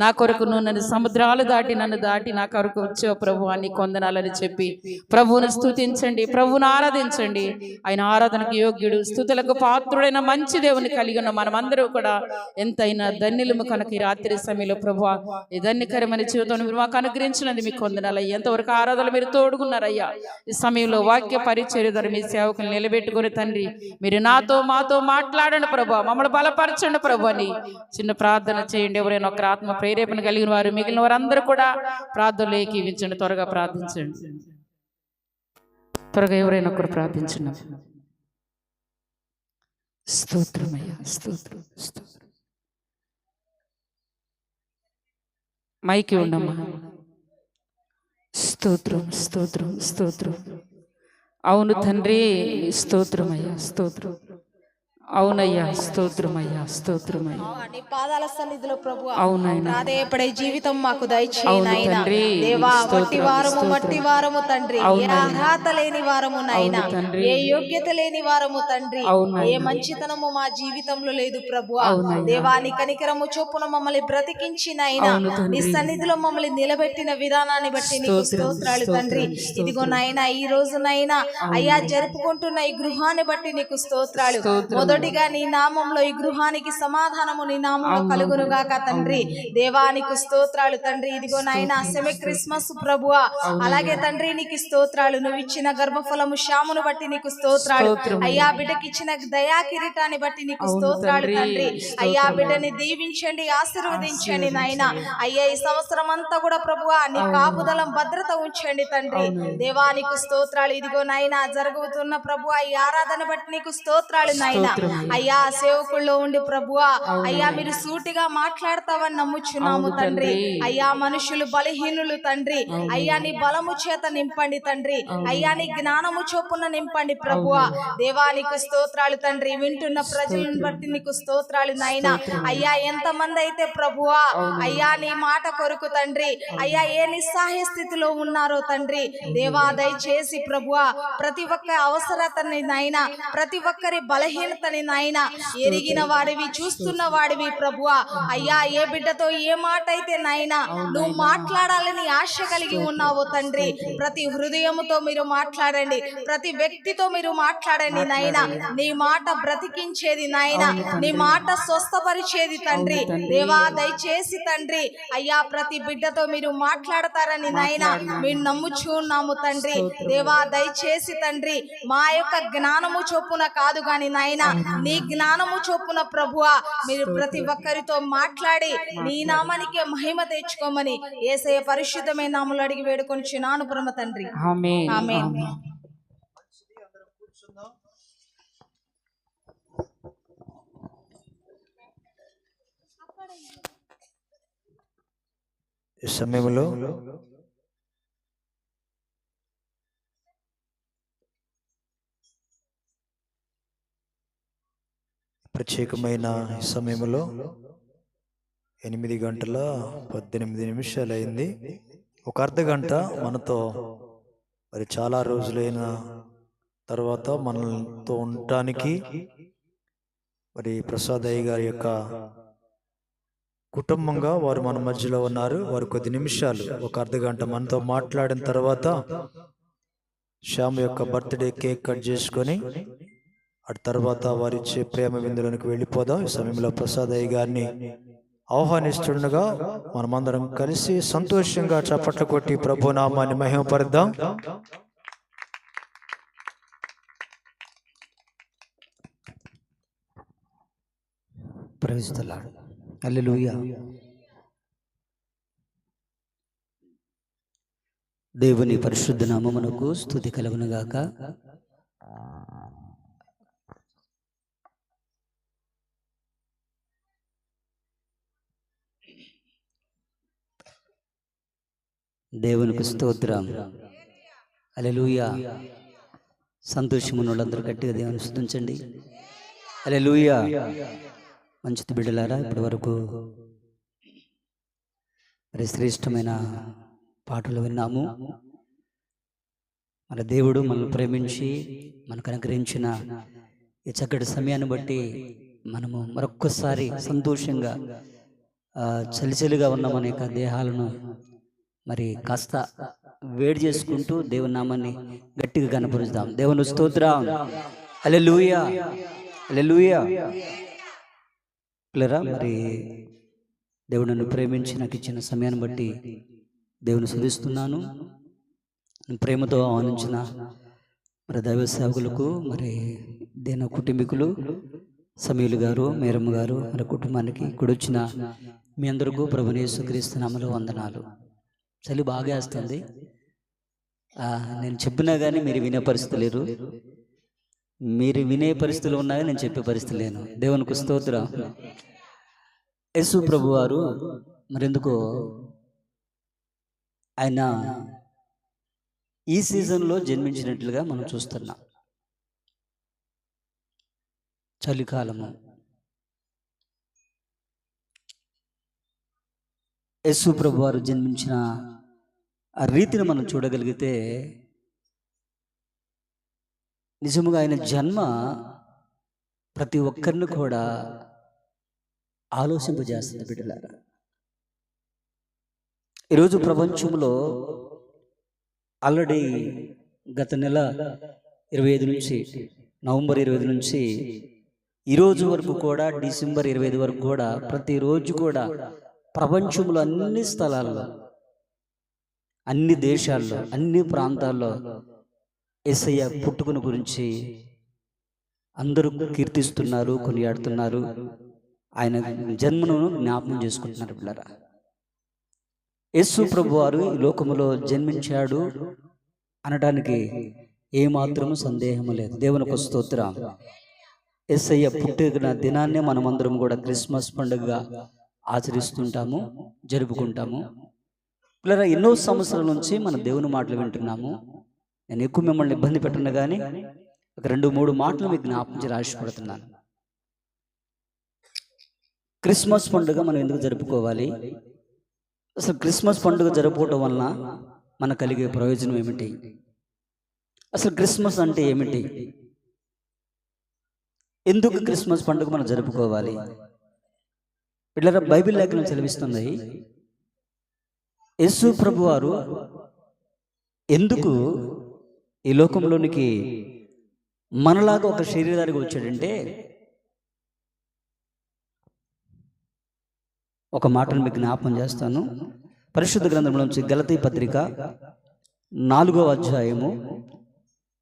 నా కొరకు నువ్వు నన్ను సముద్రాలు దాటి నన్ను దాటి నా కొరకు వచ్చావు ప్రభువా, నీ కొందనాలని చెప్పి ప్రభువును స్తుతించండి, ప్రభువును ఆరాధించండి. ఆయన ఆరాధనకు యోగ్యుడు, స్తుతులకు పాత్రుడైన మంచి దేవుని కలిగి ఉన్న మనమందరూ కూడా ఎంతైనా ధన్యులము కనుక ఈ రాత్రి సమయంలో ప్రభువా, ఈ ధన్యకరమైన జీవితం మీరు అనుగ్రహించినది మీకు వందనాలయ్యా. ఎంతవరకు ఆరాధన మీరు తోడుకున్నారయ్యా. ఈ సమయంలో వాక్య పరిచర్య ద్వారా మీ సేవకులు నిలబెట్టుకుని తండ్రి, మీరు నాతో మాతో మాట్లాడండి ప్రభు, మమ్మల్ని బలపరచండి ప్రభు అని చిన్న ప్రార్థన చేయండి. ఎవరైనా ఒక ఆత్మ ప్రేరేపణ కలిగిన వారు మిగిలిన వారందరూ కూడా ప్రార్థనలు ఏకీవించండి. త్వరగా ప్రార్థించండి. త్వరగా ఎవరైనా ఒకరు ప్రార్థించండి. స్తోత్రమయ్యా, స్తోత్రం, స్తోత్రం. మైకి ఉండమ్మా. స్తోత్రం, స్తోత్రం, స్తోత్రం. అవును తండ్రి, స్తోత్రమయ్యా, స్తోత్రం. అవునయ్యా, స్తోత్రమయ్యా, స్తోత్రమయ్యా. నీ పాదాల సన్నిధిలో ప్రభువా, అవునైనా ప్రాధేయపడే జీవితం మాకు దయచేయనైనా. దేవా, మట్టి వారము తండ్రి, ఏ అర్హత లేని వారము నైనా, ఏ యోగ్యత లేని వారము తండ్రి, ఏ మంచితనము మా జీవితంలో లేదు ప్రభువా. దేవా, నీ కనికరము చొప్పున మమ్మల్ని బ్రతికించినైనా, నీ సన్నిధిలో మమ్మల్ని నిలబెట్టిన విధానాన్ని బట్టి నీకు స్తోత్రాలు తండ్రి. ఇదిగో నైనా, ఈ రోజునైనా అయ్యా జరుపుకుంటున్న ఈ గృహాన్ని బట్టి నీకు స్తోత్రాలు. మొదటిగా నీ నామంలో ఈ గృహానికి సమాధానము నీ నామంలో కలుగును గాక తండ్రి. దేవానికి స్తోత్రాలు తండ్రి. ఇదిగో నాయన సెమి క్రిస్మస్ ప్రభువా, అలాగే తండ్రి నీకు స్తోత్రాలు. నువ్వు ఇచ్చిన గర్భఫలము శ్యామును బట్టి నీకు స్తోత్రాలు అయ్యా. బిడ్డకి ఇచ్చిన దయా కిరీటాన్ని బట్టి నీకు స్తోత్రాలు తండ్రి. అయ్యా, బిడ్డని దీవించండి, ఆశీర్వదించండి నాయన. అయ్యా, ఈ సంవత్సరం అంతా కూడా ప్రభువా నీ కాపుదలం భద్రత ఉంచండి తండ్రి. దేవానికి స్తోత్రాలు. ఇదిగో నాయన జరుగుతున్న ప్రభువా ఈ ఆరాధన బట్టి నీకు స్తోత్రాలు నాయన. అయ్యా, సేవకుల్లో ఉండి ప్రభువా అయ్యా మీరు సూటిగా మాట్లాడతావని నమ్ముచున్నాము తండ్రి. అయ్యా, మనుషులు బలహీనులు తండ్రి. అయ్యా, నీ బలము చేత నింపండి తండ్రి. అయ్యా, నీ జ్ఞానము చొప్పున నింపండి ప్రభువా. దేవానికి స్తోత్రాలు తండ్రి. వింటున్న ప్రజలను బట్టి నీకు స్తోత్రాలు నాయన. అయ్యా, ఎంతమంది అయితే ప్రభువా అయ్యా నీ మాట కొరకు తండ్రి అయ్యా ఏ నిస్సహాయ స్థితిలో ఉన్నారో తండ్రి, దేవా దయచేసి ప్రభువా ప్రతి ఒక్క అవసరతని నాయన, ప్రతి ఒక్కరి బలహీనత అని నాయన ఎరిగిన వాడివి, చూస్తున్న వాడివి ప్రభువా. అయ్యా, ఏ బిడ్డతో ఏ మాట అయితే నాయన నువ్వు మాట్లాడాలని ఆశ కలిగి ఉన్నావు తండ్రి, ప్రతి హృదయముతో మీరు మాట్లాడండి, ప్రతి వ్యక్తితో మీరు మాట్లాడండి నాయన. నీ మాట బ్రతికించేది నాయన, నీ మాట స్వస్థపరిచేది తండ్రి. దేవా దయచేసి తండ్రి అయ్యా ప్రతి బిడ్డతో మీరు మాట్లాడతారని నాయన మేము నమ్ముచూ ఉన్నాము తండ్రి. దేవా దయచేసి తండ్రి మా యొక్క జ్ఞానము చొప్పున కాదు గాని నాయన నీ జ్ఞానము చొప్పున ప్రభువా మీరు ప్రతి ఒక్కరితో మాట్లాడి నీ నామానికే మహిమ తెచ్చుకోమని యేసయ్య పరిశుద్ధమైన నామములో అడిగి వేడుకొనుచున్నాను పరమ తండ్రి. ఆమేన్. ఆమేన్. ఈ సమయంలో ప్రత్యేకమైన ఈ సమయంలో 8:18 అయింది. ఒక అర్ధ గంట మనతో మరి చాలా రోజులైన తర్వాత మనతో ఉండటానికి మరి ప్రసాద్ అయ్య గారి యొక్క కుటుంబంగా వారు మన మధ్యలో ఉన్నారు. వారు కొద్ది నిమిషాలు ఒక అర్ధ గంట మనతో మాట్లాడిన తర్వాత శ్యామ్ యొక్క బర్త్డే కేక్ కట్ చేసుకొని ఆ తర్వాత వారిచ్చే ప్రేమ విందులోనికి వెళ్ళిపోదాం. ఈ సమయంలో ప్రసాద్ అయ్య గారిని ఆహ్వానిస్తుండగా మనమందరం కలిసి సంతోషంగా చప్పట్లు కొట్టి ప్రభు నామాన్ని మహిమపరుద్దాం. Praise the Lord. హల్లెలూయా. దేవుని పరిశుద్ధ నామమునకు స్తుతి కలుగును గాక. దేవునికి స్తోత్రం. హల్లెలూయా. సంతోషమున్న వాళ్ళందరూ గట్టిగా దేవుని స్తుతించండి. హల్లెలూయా. మంచిది బిడ్డలారా, ఇప్పటి వరకు మరి శ్రేష్టమైన పాటలు విన్నాము. మన దేవుడు మనల్ని ప్రేమించి మనకు అనుగ్రహించిన ఈ చక్కటి సమయాన్ని బట్టి మనము మరొక్కసారి సంతోషంగా చలిచలిగా ఉన్న మన యొక్క దేహాలను మరి కాస్త వేడి చేసుకుంటూ దేవుని నామాన్ని గట్టిగా కనపరుస్తాం. దేవుని స్తోత్రం. హల్లెలూయా. హల్లెలూయా. పిల్లరా, మరి దేవుడు నన్ను ప్రేమించి నాకు ఇచ్చిన సమయాన్ని బట్టి దేవుని స్తుతిస్తున్నాను. ప్రేమతో ఆహ్వానించిన మరి దైవ సేవకులకు, మరి దేన కుటుంబీకులు, సమీయులు గారు, మేరమ్మ గారు, మరి కుటుంబానికి ఇక్కడ వచ్చిన మీ అందరికీ ప్రభువైన యేసుక్రీస్తు నామములో వందనాలు. చలి బాగా వేస్తుంది. నేను చెప్పినా కానీ మీరు వినే పరిస్థితి లేరు. మీరు వినే పరిస్థితులు ఉన్నాయని నేను చెప్పే పరిస్థితి లేను. దేవునికి స్తోత్రం. యేసు ప్రభు వారు మరెందుకో ఆయన ఈ సీజన్లో జన్మించినట్లుగా మనం చూస్తున్నాం. చలికాలము. యేసు ప్రభు వారు జన్మించిన ఆ రీతిని మనం చూడగలిగితే నిజముగా ఆయన జన్మ ప్రతి ఒక్కరిని కూడా ఆలోచింపజేస్తుంది బిడ్డలారా. ఈరోజు ప్రపంచంలో ఆల్రెడీ గత నెల 25 నుంచి నవంబర్ 25 నుంచి ఈరోజు వరకు కూడా డిసెంబర్ 25 వరకు కూడా ప్రతిరోజు కూడా ప్రపంచంలో అన్ని స్థలాల్లో, అన్ని దేశాల్లో, అన్ని ప్రాంతాల్లో యేసయ్య పుట్టుకను గురించి అందరూ కీర్తిస్తున్నారు, కొనియాడుతున్నారు. ఆయన జన్మను జ్ఞాపకం చేసుకుంటున్నారు పిల్లరా. యేసు ప్రభు వారు ఈ లోకములో జన్మించాడు అనడానికి ఏమాత్రము సందేహము లేదు. దేవునికి స్తోత్రం. యేసయ్య పుట్టిన దినాన్నే మనమందరం కూడా క్రిస్మస్ పండుగగా ఆచరిస్తుంటాము, జరుపుకుంటాము. పిల్లరా, ఎన్నో సంవత్సరాల నుంచి మన దేవుని మాటలు వింటున్నాము. నేను ఎక్కువ మిమ్మల్ని ఇబ్బంది పెట్టను కానీ ఒక 2-3 మాటలు మీకు జ్ఞాపకం రాసిపడుతున్నాను. క్రిస్మస్ పండుగ మనం ఎందుకు జరుపుకోవాలి? అసలు క్రిస్మస్ పండుగ జరుపుకోవటం వలన మనకు కలిగే ప్రయోజనం ఏమిటి? అసలు క్రిస్మస్ అంటే ఏమిటి? ఎందుకు క్రిస్మస్ పండుగ మనం జరుపుకోవాలి? పిల్లల బైబిల్ లేఖనం సెలవిస్తుంది, యేసు ప్రభు వారు ఎందుకు ఈ లోకంలోనికి మనలాగా ఒక శరీరధారిగా వచ్చాడంటే, ఒక మాటను మీకు జ్ఞాపకం చేస్తాను. పరిశుద్ధ గ్రంథంలో నుంచి గలతీ పత్రిక 4వ అధ్యాయము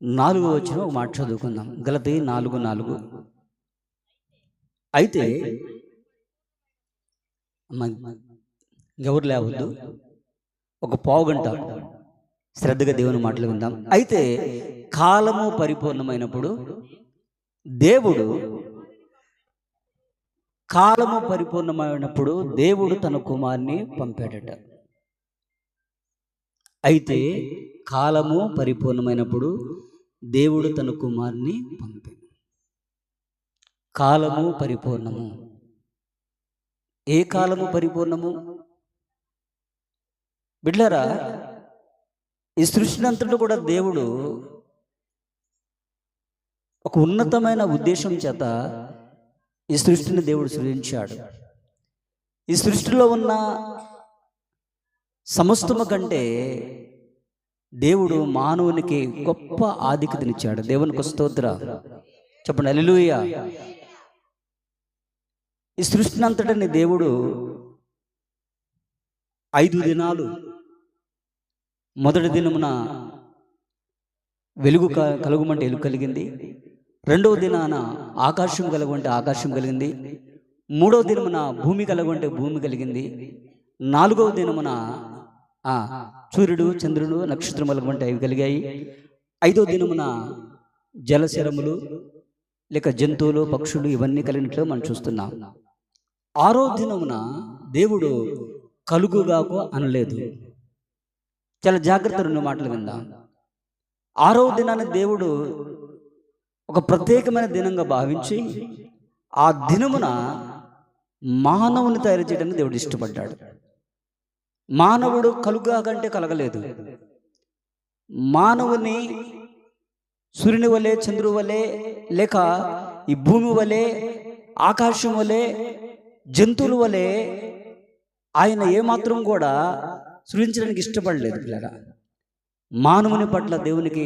4వ వచనం ఒక మాట చదువుకుందాం. గలతీ 4:4. అయితే ఎవరు లేవద్దు, ఒక పావుగంట శ్రద్ధగా దేవుని మాటలు విందాం. అయితే కాలము పరిపూర్ణమైనప్పుడు దేవుడు తన కుమారుని పంపాడట. అయితే కాలము పరిపూర్ణమైనప్పుడు దేవుడు తన కుమారుని పంపాడు. కాలము పరిపూర్ణము. ఏ కాలము పరిపూర్ణము? బిడ్డలారా, ఈ సృష్టిని అంతటా కూడా దేవుడు ఒక ఉన్నతమైన ఉద్దేశం చేత ఈ సృష్టిని దేవుడు సృజించాడు. ఈ సృష్టిలో ఉన్న సమస్తము కంటే దేవుడు మానవునికి గొప్ప ఆధిక్యతనిచ్చాడు. దేవునికి స్తోత్రం చెప్పండి, హల్లెలూయా. ఈ సృష్టిని అంతటిని దేవుడు 5 దినాలు, మొదటి దినమున వెలుగు కలుగుమంటే వెలుగు కలిగింది, రెండవ దినాన ఆకాశం కలుగుంటే ఆకాశం కలిగింది, మూడవ దినమున భూమి కలుగుంటే భూమి కలిగింది, 4వ దినమున సూర్యుడు చంద్రుడు నక్షత్రములు వంటి అవి కలిగాయి, 5వ దినమున జలశరములు లేక జంతువులు పక్షులు ఇవన్నీ కలిగినట్లు మనం చూస్తున్నాం. 6వ దినమున దేవుడు కలుగుగాకు అనలేదు. చాలా జాగ్రత్త రెండు మాటలు విందాం. 6వ దినాన్ని దేవుడు ఒక ప్రత్యేకమైన దినంగా భావించి ఆ దినమున మానవుని తయారు చేయడానికి దేవుడు ఇష్టపడ్డాడు. మానవుడు కలుగా కంటే కలగలేదు. మానవుని సూర్యుని వలె, చంద్రుని వలె, లేక ఈ భూమి వలె, ఆకాశం వలె, జంతువుల వలె ఆయన ఏమాత్రం కూడా సృజించడానికి ఇష్టపడలేదు. పిల్లరా, మానవుని పట్ల దేవునికి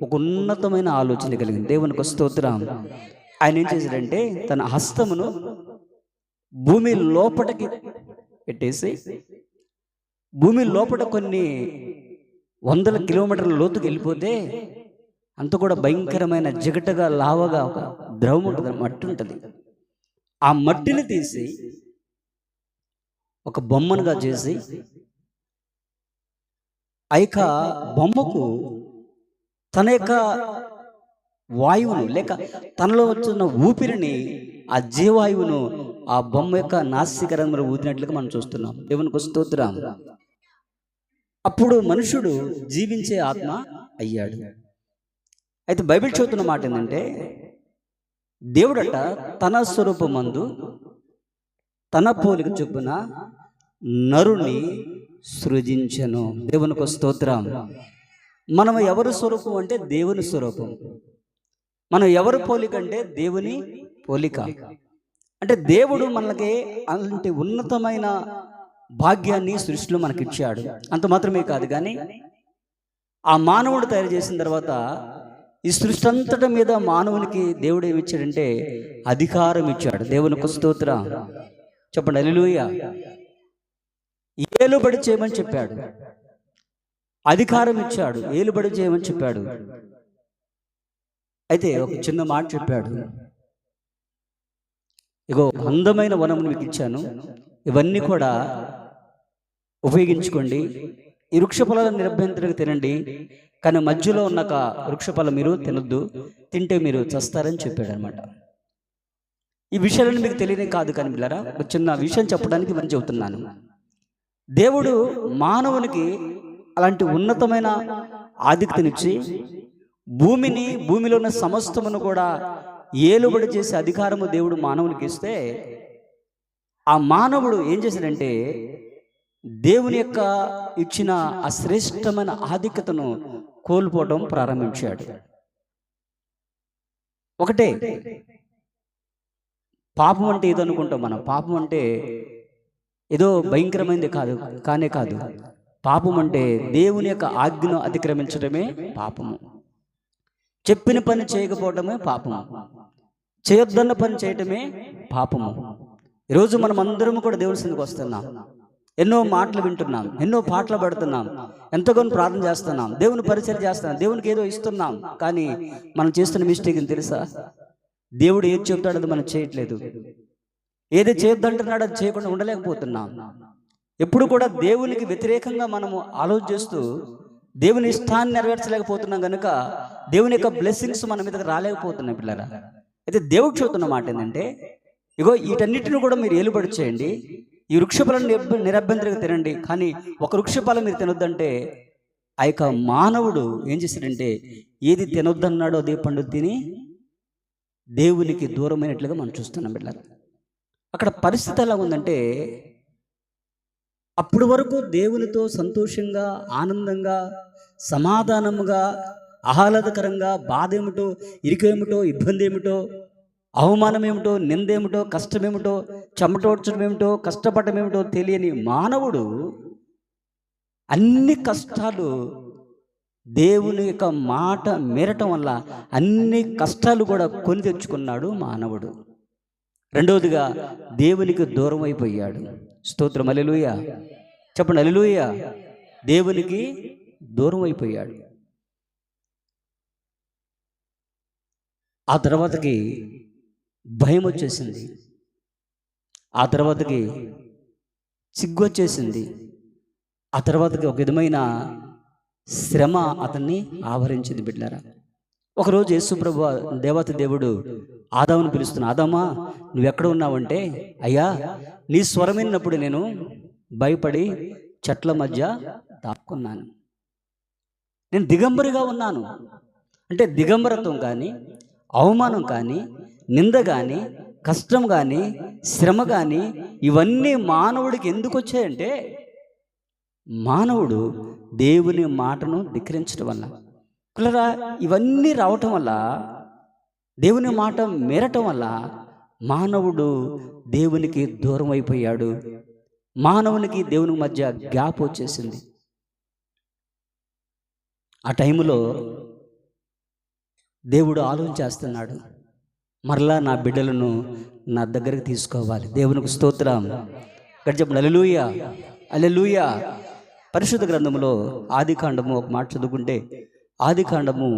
ఒక ఉన్నతమైన ఆలోచన కలిగింది. దేవునికి స్తోత్రం. ఆయన ఏం చేశాడంటే తన హస్తమును భూమి లోపటికి పెట్టేసి, భూమి లోపల కొన్ని 100 కిలోమీటర్ల లోతుకి వెళ్ళిపోతే అంత కూడా భయంకరమైన జిగటగా లావగా ఒక ద్రవం ఉంటుంది, మట్టి ఉంటుంది. ఆ మట్టిని తీసి ఒక బొమ్మనుగా చేసి ఆ యొక్క బొమ్మకు తన యొక్క వాయువును లేక తనలో వచ్చిన ఊపిరిని, ఆ జీవాయువును ఆ బొమ్మ యొక్క నాసికరంలో ఊదినట్లుగా మనం చూస్తున్నాం. దేవునికి స్తోత్రం. అప్పుడు మనుషుడు జీవించే ఆత్మ అయ్యాడు. అయితే బైబిల్ చదువుతున్న మాట ఏంటంటే, దేవుడట తన స్వరూపమందు తన పోలిక చొప్పున నరుని సృజించెను. దేవునికి స్తోత్రం. మనం ఎవరి స్వరూపం అంటే దేవుని స్వరూపం. మనం ఎవరి పోలిక అంటే దేవుని పోలిక. అంటే దేవుడు మనకి అలాంటి ఉన్నతమైన భాగ్యాన్ని సృష్టిలో మనకిచ్చాడు. అంత మాత్రమే కాదు, కానీ ఆ మానవుడు తయారు చేసిన తర్వాత ఈ సృష్టి అంతటి మీద మానవునికి దేవుడు ఏమి ఇచ్చాడంటే అధికారం ఇచ్చాడు. దేవునికి స్తోత్రం చెప్పండి, హల్లెలూయా. ఏలుబడి చేయమని చెప్పాడు, అధికారం ఇచ్చాడు, ఏలుబడి చేయమని చెప్పాడు. అయితే ఒక చిన్న మాట చెప్పాడు, ఇగో అందమైన వనమును మీకు ఇచ్చాను, ఇవన్నీ కూడా ఉపయోగించుకోండి, ఈ వృక్ష ఫలాలను నిరభ్యంతరంగా తినండి, కానీ మధ్యలో ఉన్న వృక్ష ఫలం మీరు తినొద్దు, తింటే మీరు చస్తారని చెప్పాడు అనమాట. ఈ విషయాలను మీకు తెలియనే కాదు, కానీ పిల్లరా ఒక చిన్న విషయం చెప్పడానికి నేను చెబుతున్నాను. దేవుడు మానవునికి అలాంటి ఉన్నతమైన ఆధిక్యతనిచ్చి భూమిని, భూమిలో ఉన్న సమస్తమును కూడా ఏలుబడి చేసే అధికారము దేవుడు మానవునికి ఇస్తే, ఆ మానవుడు ఏం చేశాడంటే దేవుని యొక్క ఇచ్చిన ఆ శ్రేష్టమైన ఆధిక్యతను కోల్పోవడం ప్రారంభించాడు. ఒకటే పాపం అంటే ఏదో అనుకుంటాం మనం. పాపం అంటే ఏదో భయంకరమైనది కానే కాదు. పాపం అంటే దేవుని యొక్క ఆజ్ఞను అతిక్రమించడమే పాపము. చెప్పిన పని చేయకపోవడమే పాపము. చేయొద్దన్న పని చేయటమే పాపము. ఈరోజు మనం అందరం కూడా దేవుని సన్నిధికి వస్తున్నాం, ఎన్నో మాటలు వింటున్నాం, ఎన్నో పాటలు పడుతున్నాం, ఎంతగానో ప్రార్థన చేస్తున్నాం, దేవుని పరిచయం చేస్తున్నాం, దేవునికి ఏదో ఇస్తున్నాం. కానీ మనం చేస్తున్న మిస్టేక్ అని తెలుసా? దేవుడు ఏది చెప్తాడో అది మనం చేయట్లేదు. ఏది చేయొద్దంటున్నాడో అది చేయకుండా ఉండలేకపోతున్నాం. ఎప్పుడు కూడా దేవునికి వ్యతిరేకంగా మనము ఆలోచిస్తూ దేవుని ఇష్టాన్ని నెరవేర్చలేకపోతున్నాం కనుక దేవుని యొక్క బ్లెస్సింగ్స్ మన మీదకి రాలేకపోతున్నాయి పిల్లరా. అయితే దేవుడు చెబుతున్న మాట ఏంటంటే, ఇగో వీటన్నిటిని కూడా మీరు ఏలుబడి చేయండి, ఈ వృక్షఫలం నిరభ్యంతరంగా తినండి, కానీ ఒక వృక్షఫలం మీరు తినొద్దంటే ఆ యొక్క మానవుడు ఏం చేశాడంటే ఏది తినొద్దన్నాడో అదే పండు తిని దేవునికి దూరమైనట్లుగా మనం చూస్తున్నాం బిడ్డలారా. అక్కడ పరిస్థితి ఎలా ఉందంటే, అప్పటి వరకు దేవునితో సంతోషంగా, ఆనందంగా, సమాధానముగా, ఆహ్లాదకరంగా, బాధ ఏమిటో, ఇరుకేమిటో, ఇబ్బంది ఏమిటో, అవమానం ఏమిటో, నిందేమిటో, కష్టమేమిటో, చెమటోడ్చడం ఏమిటో, కష్టపడడం ఏమిటో తెలియని మానవుడు అన్ని కష్టాలు దేవుని యొక్క మాట మీరటం వల్ల అన్ని కష్టాలు కూడా కొని తెచ్చుకున్నాడు మానవుడు. రెండవదిగా దేవునికి దూరం అయిపోయాడు. స్తోత్రం, హల్లెలూయా చెప్పండి, హల్లెలూయా. దేవునికి దూరం అయిపోయాడు. ఆ తర్వాతకి భయం వచ్చేసింది, ఆ తర్వాతకి సిగ్గు వచ్చేసింది, ఆ తర్వాతకి ఒక విధమైన శ్రమ అతన్ని ఆవరించింది బిడ్డలారా. ఒకరోజు యేసుప్రభు దేవత దేవుడు ఆదామును పిలుస్తున్నా, ఆదామా నువ్వెక్కడ ఉన్నావంటే, అయ్యా నీ స్వరం విన్నప్పుడు నేను భయపడి చెట్ల మధ్య దాక్కున్నాను, నేను దిగంబరిగా ఉన్నాను. అంటే దిగంబరత్వం కానీ, అవమానం కానీ, నింద కానీ, కష్టం కానీ, శ్రమ కానీ ఇవన్నీ మానవుడికి ఎందుకు వచ్చాయంటే మానవుడు దేవుని మాటను ధిక్కరించడం వల్ల. పిల్లరా, ఇవన్నీ రావటం వల్ల, దేవుని మాట మేరటం వల్ల మానవుడు దేవునికి దూరం అయిపోయాడు. మానవునికి దేవునికి మధ్య గ్యాప్ వచ్చేసింది. ఆ టైంలో దేవుడు ఆలోచన చేస్తున్నాడు, మరలా నా బిడ్డలను నా దగ్గరికి తీసుకోవాలి. దేవునికి స్తోత్రం, ఇక్కడ చెప్పండి, హల్లెలూయా హల్లెలూయా. పరిశుద్ధ గ్రంథములో ఆదికాండము ఒక మాట చదువుకుంటే, ఆదికాండము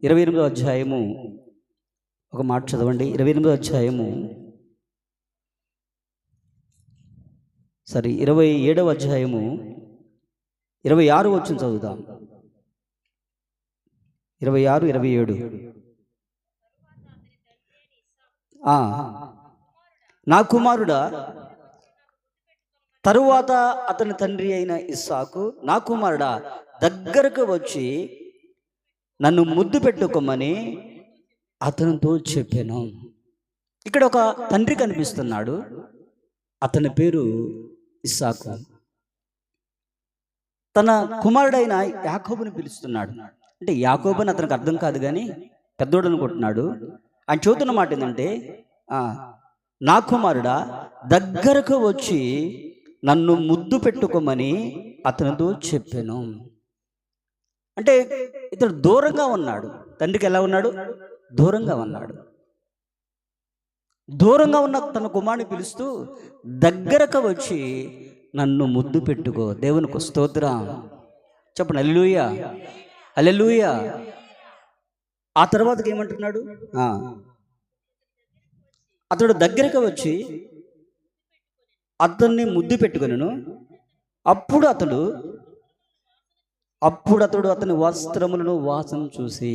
28వ అధ్యాయము ఒక మాట చదవండి. 28వ అధ్యాయము 27వ అధ్యాయము 26 వచనం చదువుదాం. 26, 27. నా కుమారుడా, తరువాత అతని తండ్రి అయిన ఇస్సాకు, నా కుమారుడా దగ్గరకు వచ్చి నన్ను ముద్దు పెట్టుకోమని అతనితో చెప్పాను. ఇక్కడ ఒక తండ్రి కనిపిస్తున్నాడు, అతని పేరు ఇస్సాకు. తన కుమారుడైన యాకోబుని పిలుస్తున్నాడు. అంటే యాకోబు అని అతనికి అర్థం కాదు కానీ పెద్దోడు అనుకుంటున్నాడు. ఆయన చూస్తున్న మాట ఏంటంటే, నా కుమారుడా దగ్గరకు వచ్చి నన్ను ముద్దు పెట్టుకోమని అతనితో చెప్పాను. అంటే ఇతడు దూరంగా ఉన్నాడు. తండ్రికి ఎలా ఉన్నాడు? దూరంగా ఉన్నాడు. దూరంగా ఉన్న తన కుమారుని పిలుస్తూ దగ్గరకు వచ్చి నన్ను ముద్దు పెట్టుకో. దేవునికి స్తోత్రం చెప్పండి, హల్లెలూయా హల్లెలూయా. ఆ తర్వాతకి ఏమంటున్నాడు? అతడు దగ్గరకు వచ్చి అతన్ని ముద్దు పెట్టుకొనెను. అప్పుడు అతడు అతని వస్త్రములను వాసన చూసి,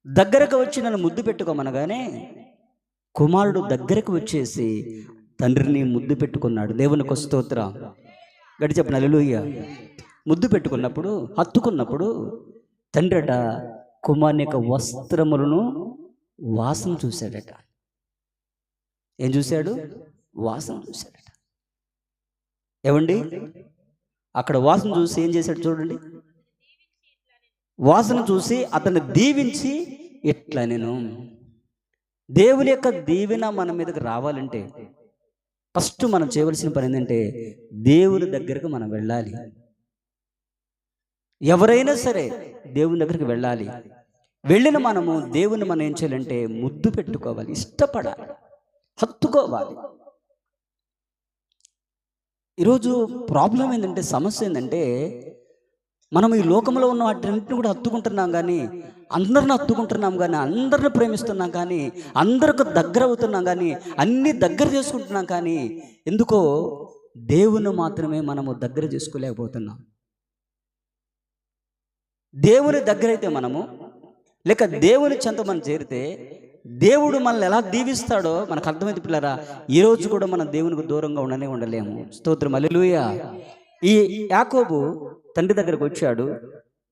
దగ్గరకు వచ్చి నన్ను ముద్దు పెట్టుకోమనగానే కుమారుడు దగ్గరకు వచ్చేసి తండ్రిని ముద్దు పెట్టుకున్నాడు. దేవునికి స్తోత్రం గడి చెప్పిన హల్లెలూయా. ముద్దు పెట్టుకున్నప్పుడు, హత్తుకున్నప్పుడు తండ్రి అట కుమారుని యొక్క వస్త్రములను వాసన చూశాడట. ఏం చూశాడు? వాసన చూశాడట. ఏమండి, అక్కడ వాసన చూసి ఏం చేశాడు చూడండి. వాసన చూసి అతన్ని దీవించి ఇట్లా నేను దేవుని యొక్క దీవెన మన మీదకి రావాలంటే ఫస్ట్ మనం చేయవలసిన పని ఏంటంటే దేవుని దగ్గరకు మనం వెళ్ళాలి. ఎవరైనా సరే దేవుని దగ్గరికి వెళ్ళాలి. వెళ్ళిన మనము దేవుని మనం ఏం చేయాలంటే ముద్దు పెట్టుకోవాలి, ఇష్టపడాలి, హత్తుకోవాలి. ఈరోజు ప్రాబ్లం ఏంటంటే, సమస్య ఏంటంటే, మనం ఈ లోకంలో ఉన్న వాటిని కూడా హత్తుకుంటున్నాం, కానీ అందరిని హత్తుకుంటున్నాం, కానీ అందరిని ప్రేమిస్తున్నాం, కానీ అందరికి దగ్గర అవుతున్నాం, కానీ అన్ని దగ్గర చేసుకుంటున్నాం, కానీ ఎందుకో దేవుని మాత్రమే మనము దగ్గర చేసుకోలేకపోతున్నాం. దేవుని దగ్గర అయితే మనము, లేక దేవుని చెంత మనం చేరితే దేవుడు మనల్ని ఎలా దీవిస్తాడో మనకు అర్థమైంది పిల్లరా. ఈరోజు కూడా మనం దేవునికి దూరంగా ఉండలేము. స్తోత్రం, హల్లెలూయా. ఈ యాకోబు తండ్రి దగ్గరకు వచ్చాడు,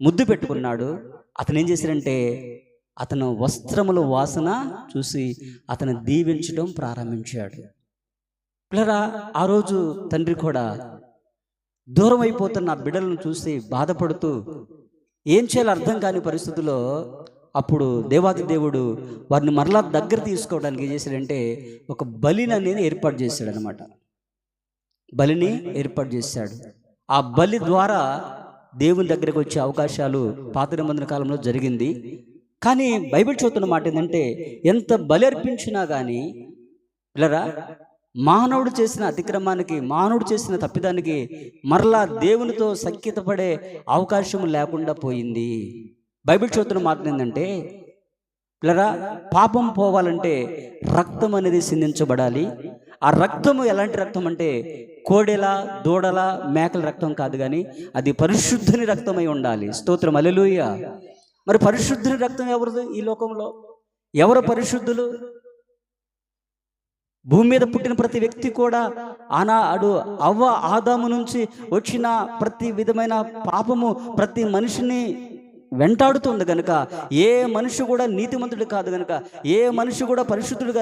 ముద్దు పెట్టుకున్నాడు. అతను ఏం చేశాడంటే, అతను వస్త్రముల వాసన చూసి అతను దీవించడం ప్రారంభించాడు. పిల్లరా, ఆ రోజు తండ్రి కూడా దూరం అయిపోతున్న బిడ్డలను చూసి బాధపడుతూ ఏం చేయాలో అర్థం కాని పరిస్థితుల్లో అప్పుడు దేవాది దేవుడు వారిని మరలా దగ్గర తీసుకోవడానికి ఏం చేశాడంటే ఒక బలిని అనేది ఏర్పాటు చేశాడు అనమాట. బలిని ఏర్పాటు చేశాడు. ఆ బలి ద్వారా దేవుని దగ్గరకు వచ్చే అవకాశాలు పాత నిబంధన కాలంలో జరిగింది. కానీ బైబిల్ చదువుతున్న మాట ఏంటంటే, ఎంత బలి అర్పించినా కానీ పిల్లరా, మానవుడు చేసిన అతిక్రమానికి, మానవుడు చేసిన తప్పిదానికి మరలా దేవునితో సఖ్యత పడే అవకాశం లేకుండా పోయింది. బైబిల్ చదువుతున్న మాట ఏంటంటే, పిల్లరా, పాపం పోవాలంటే రక్తం అనేది సిందించబడాలి. ఆ రక్తము ఎలాంటి రక్తం అంటే కోడెల, దూడల, మేకల రక్తం కాదు, కానీ అది పరిశుద్ధుని రక్తమై ఉండాలి. స్తోత్రం, హల్లెలూయా. మరి పరిశుద్ధుని రక్తం ఎవరిది? ఈ లోకంలో ఎవరు పరిశుద్ధులు? భూమి మీద పుట్టిన ప్రతి వ్యక్తి కూడా ఆనాడు అవ్వ ఆదాము నుంచి వచ్చిన ప్రతి విధమైన పాపము ప్రతి మనిషిని వెంటాడుతుంది గనుక ఏ మనిషి కూడా నీతిమంతుడు కాదు గనుక, ఏ మనిషి కూడా పరిశుద్ధుడు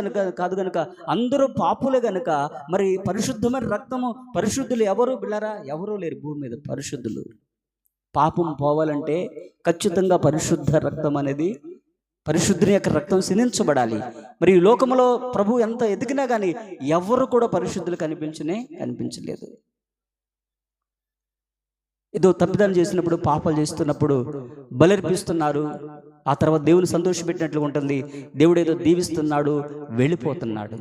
కాదు గనుక అందరూ పాపులే గనుక మరి పరిశుద్ధమైన రక్తము, పరిశుద్ధులు ఎవరు బిళ్ళరా? ఎవరూ లేరు భూమి మీద పరిశుద్ధులు. పాపం పోవాలంటే ఖచ్చితంగా పరిశుద్ధ రక్తం అనేది, పరిశుద్ధుని యొక్క రక్తం సిందించబడాలి. మరి ఈ లోకంలో ప్రభు ఎంత ఎదిగినా కానీ ఎవరు కూడా పరిశుద్ధులు కనిపించలేదు. ఏదో తప్పిదాలు చేసినప్పుడు, పాపాలు చేస్తున్నప్పుడు బలర్పిస్తున్నారు. ఆ తర్వాత దేవుని సంతోషపెట్టినట్లు ఉంటుంది. దేవుడు ఏదో దీవిస్తున్నాడు, వెళ్ళిపోతున్నాడు.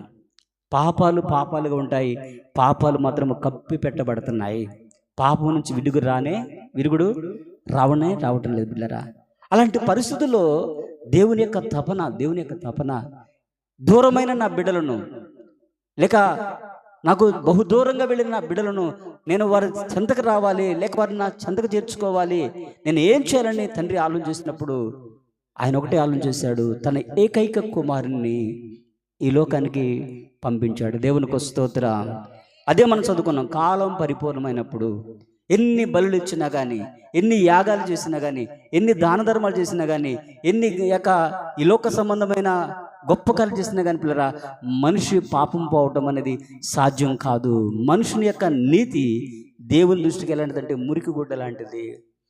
పాపాలు పాపాలుగా ఉంటాయి, పాపాలు మాత్రం కప్పి పెట్టబడుతున్నాయి. పాపం నుంచి విరుగుడు రావటం లేదు బిడ్డరా. అలాంటి పరిస్థితుల్లో దేవుని యొక్క తపన దూరమైన నా బిడ్డలను, లేక నాకు బహు దూరంగా వెళ్ళిన నా బిడ్డలను నేను వారి చెంతకు రావాలి, లేక వారిని నా చెంతకు చేర్చుకోవాలి, నేను ఏం చేయాలని తండ్రి ఆలోచించినప్పుడు ఆయన ఒకటే ఆలోచించాడు, తన ఏకైక కుమారుని ఈ లోకానికి పంపించాడు. దేవునికి స్తోత్రం. అదే మనం చదువుకున్నాం. కాలం పరిపూర్ణమైనప్పుడు ఎన్ని బలులు ఇచ్చినా కానీ, ఎన్ని యాగాలు చేసినా కానీ, ఎన్ని దాన ధర్మాలు చేసినా కానీ, ఎన్ని యొక్క ఈ లోక సంబంధమైన గొప్ప కార్యాలు చేసినా కానీ పిల్లరా, మనిషి పాపం పోవటం అనేది సాధ్యం కాదు. మనుషుని యొక్క నీతి దేవుని దృష్టికి ఎలాంటిదంటే మురికి గుడ్డ లాంటిది.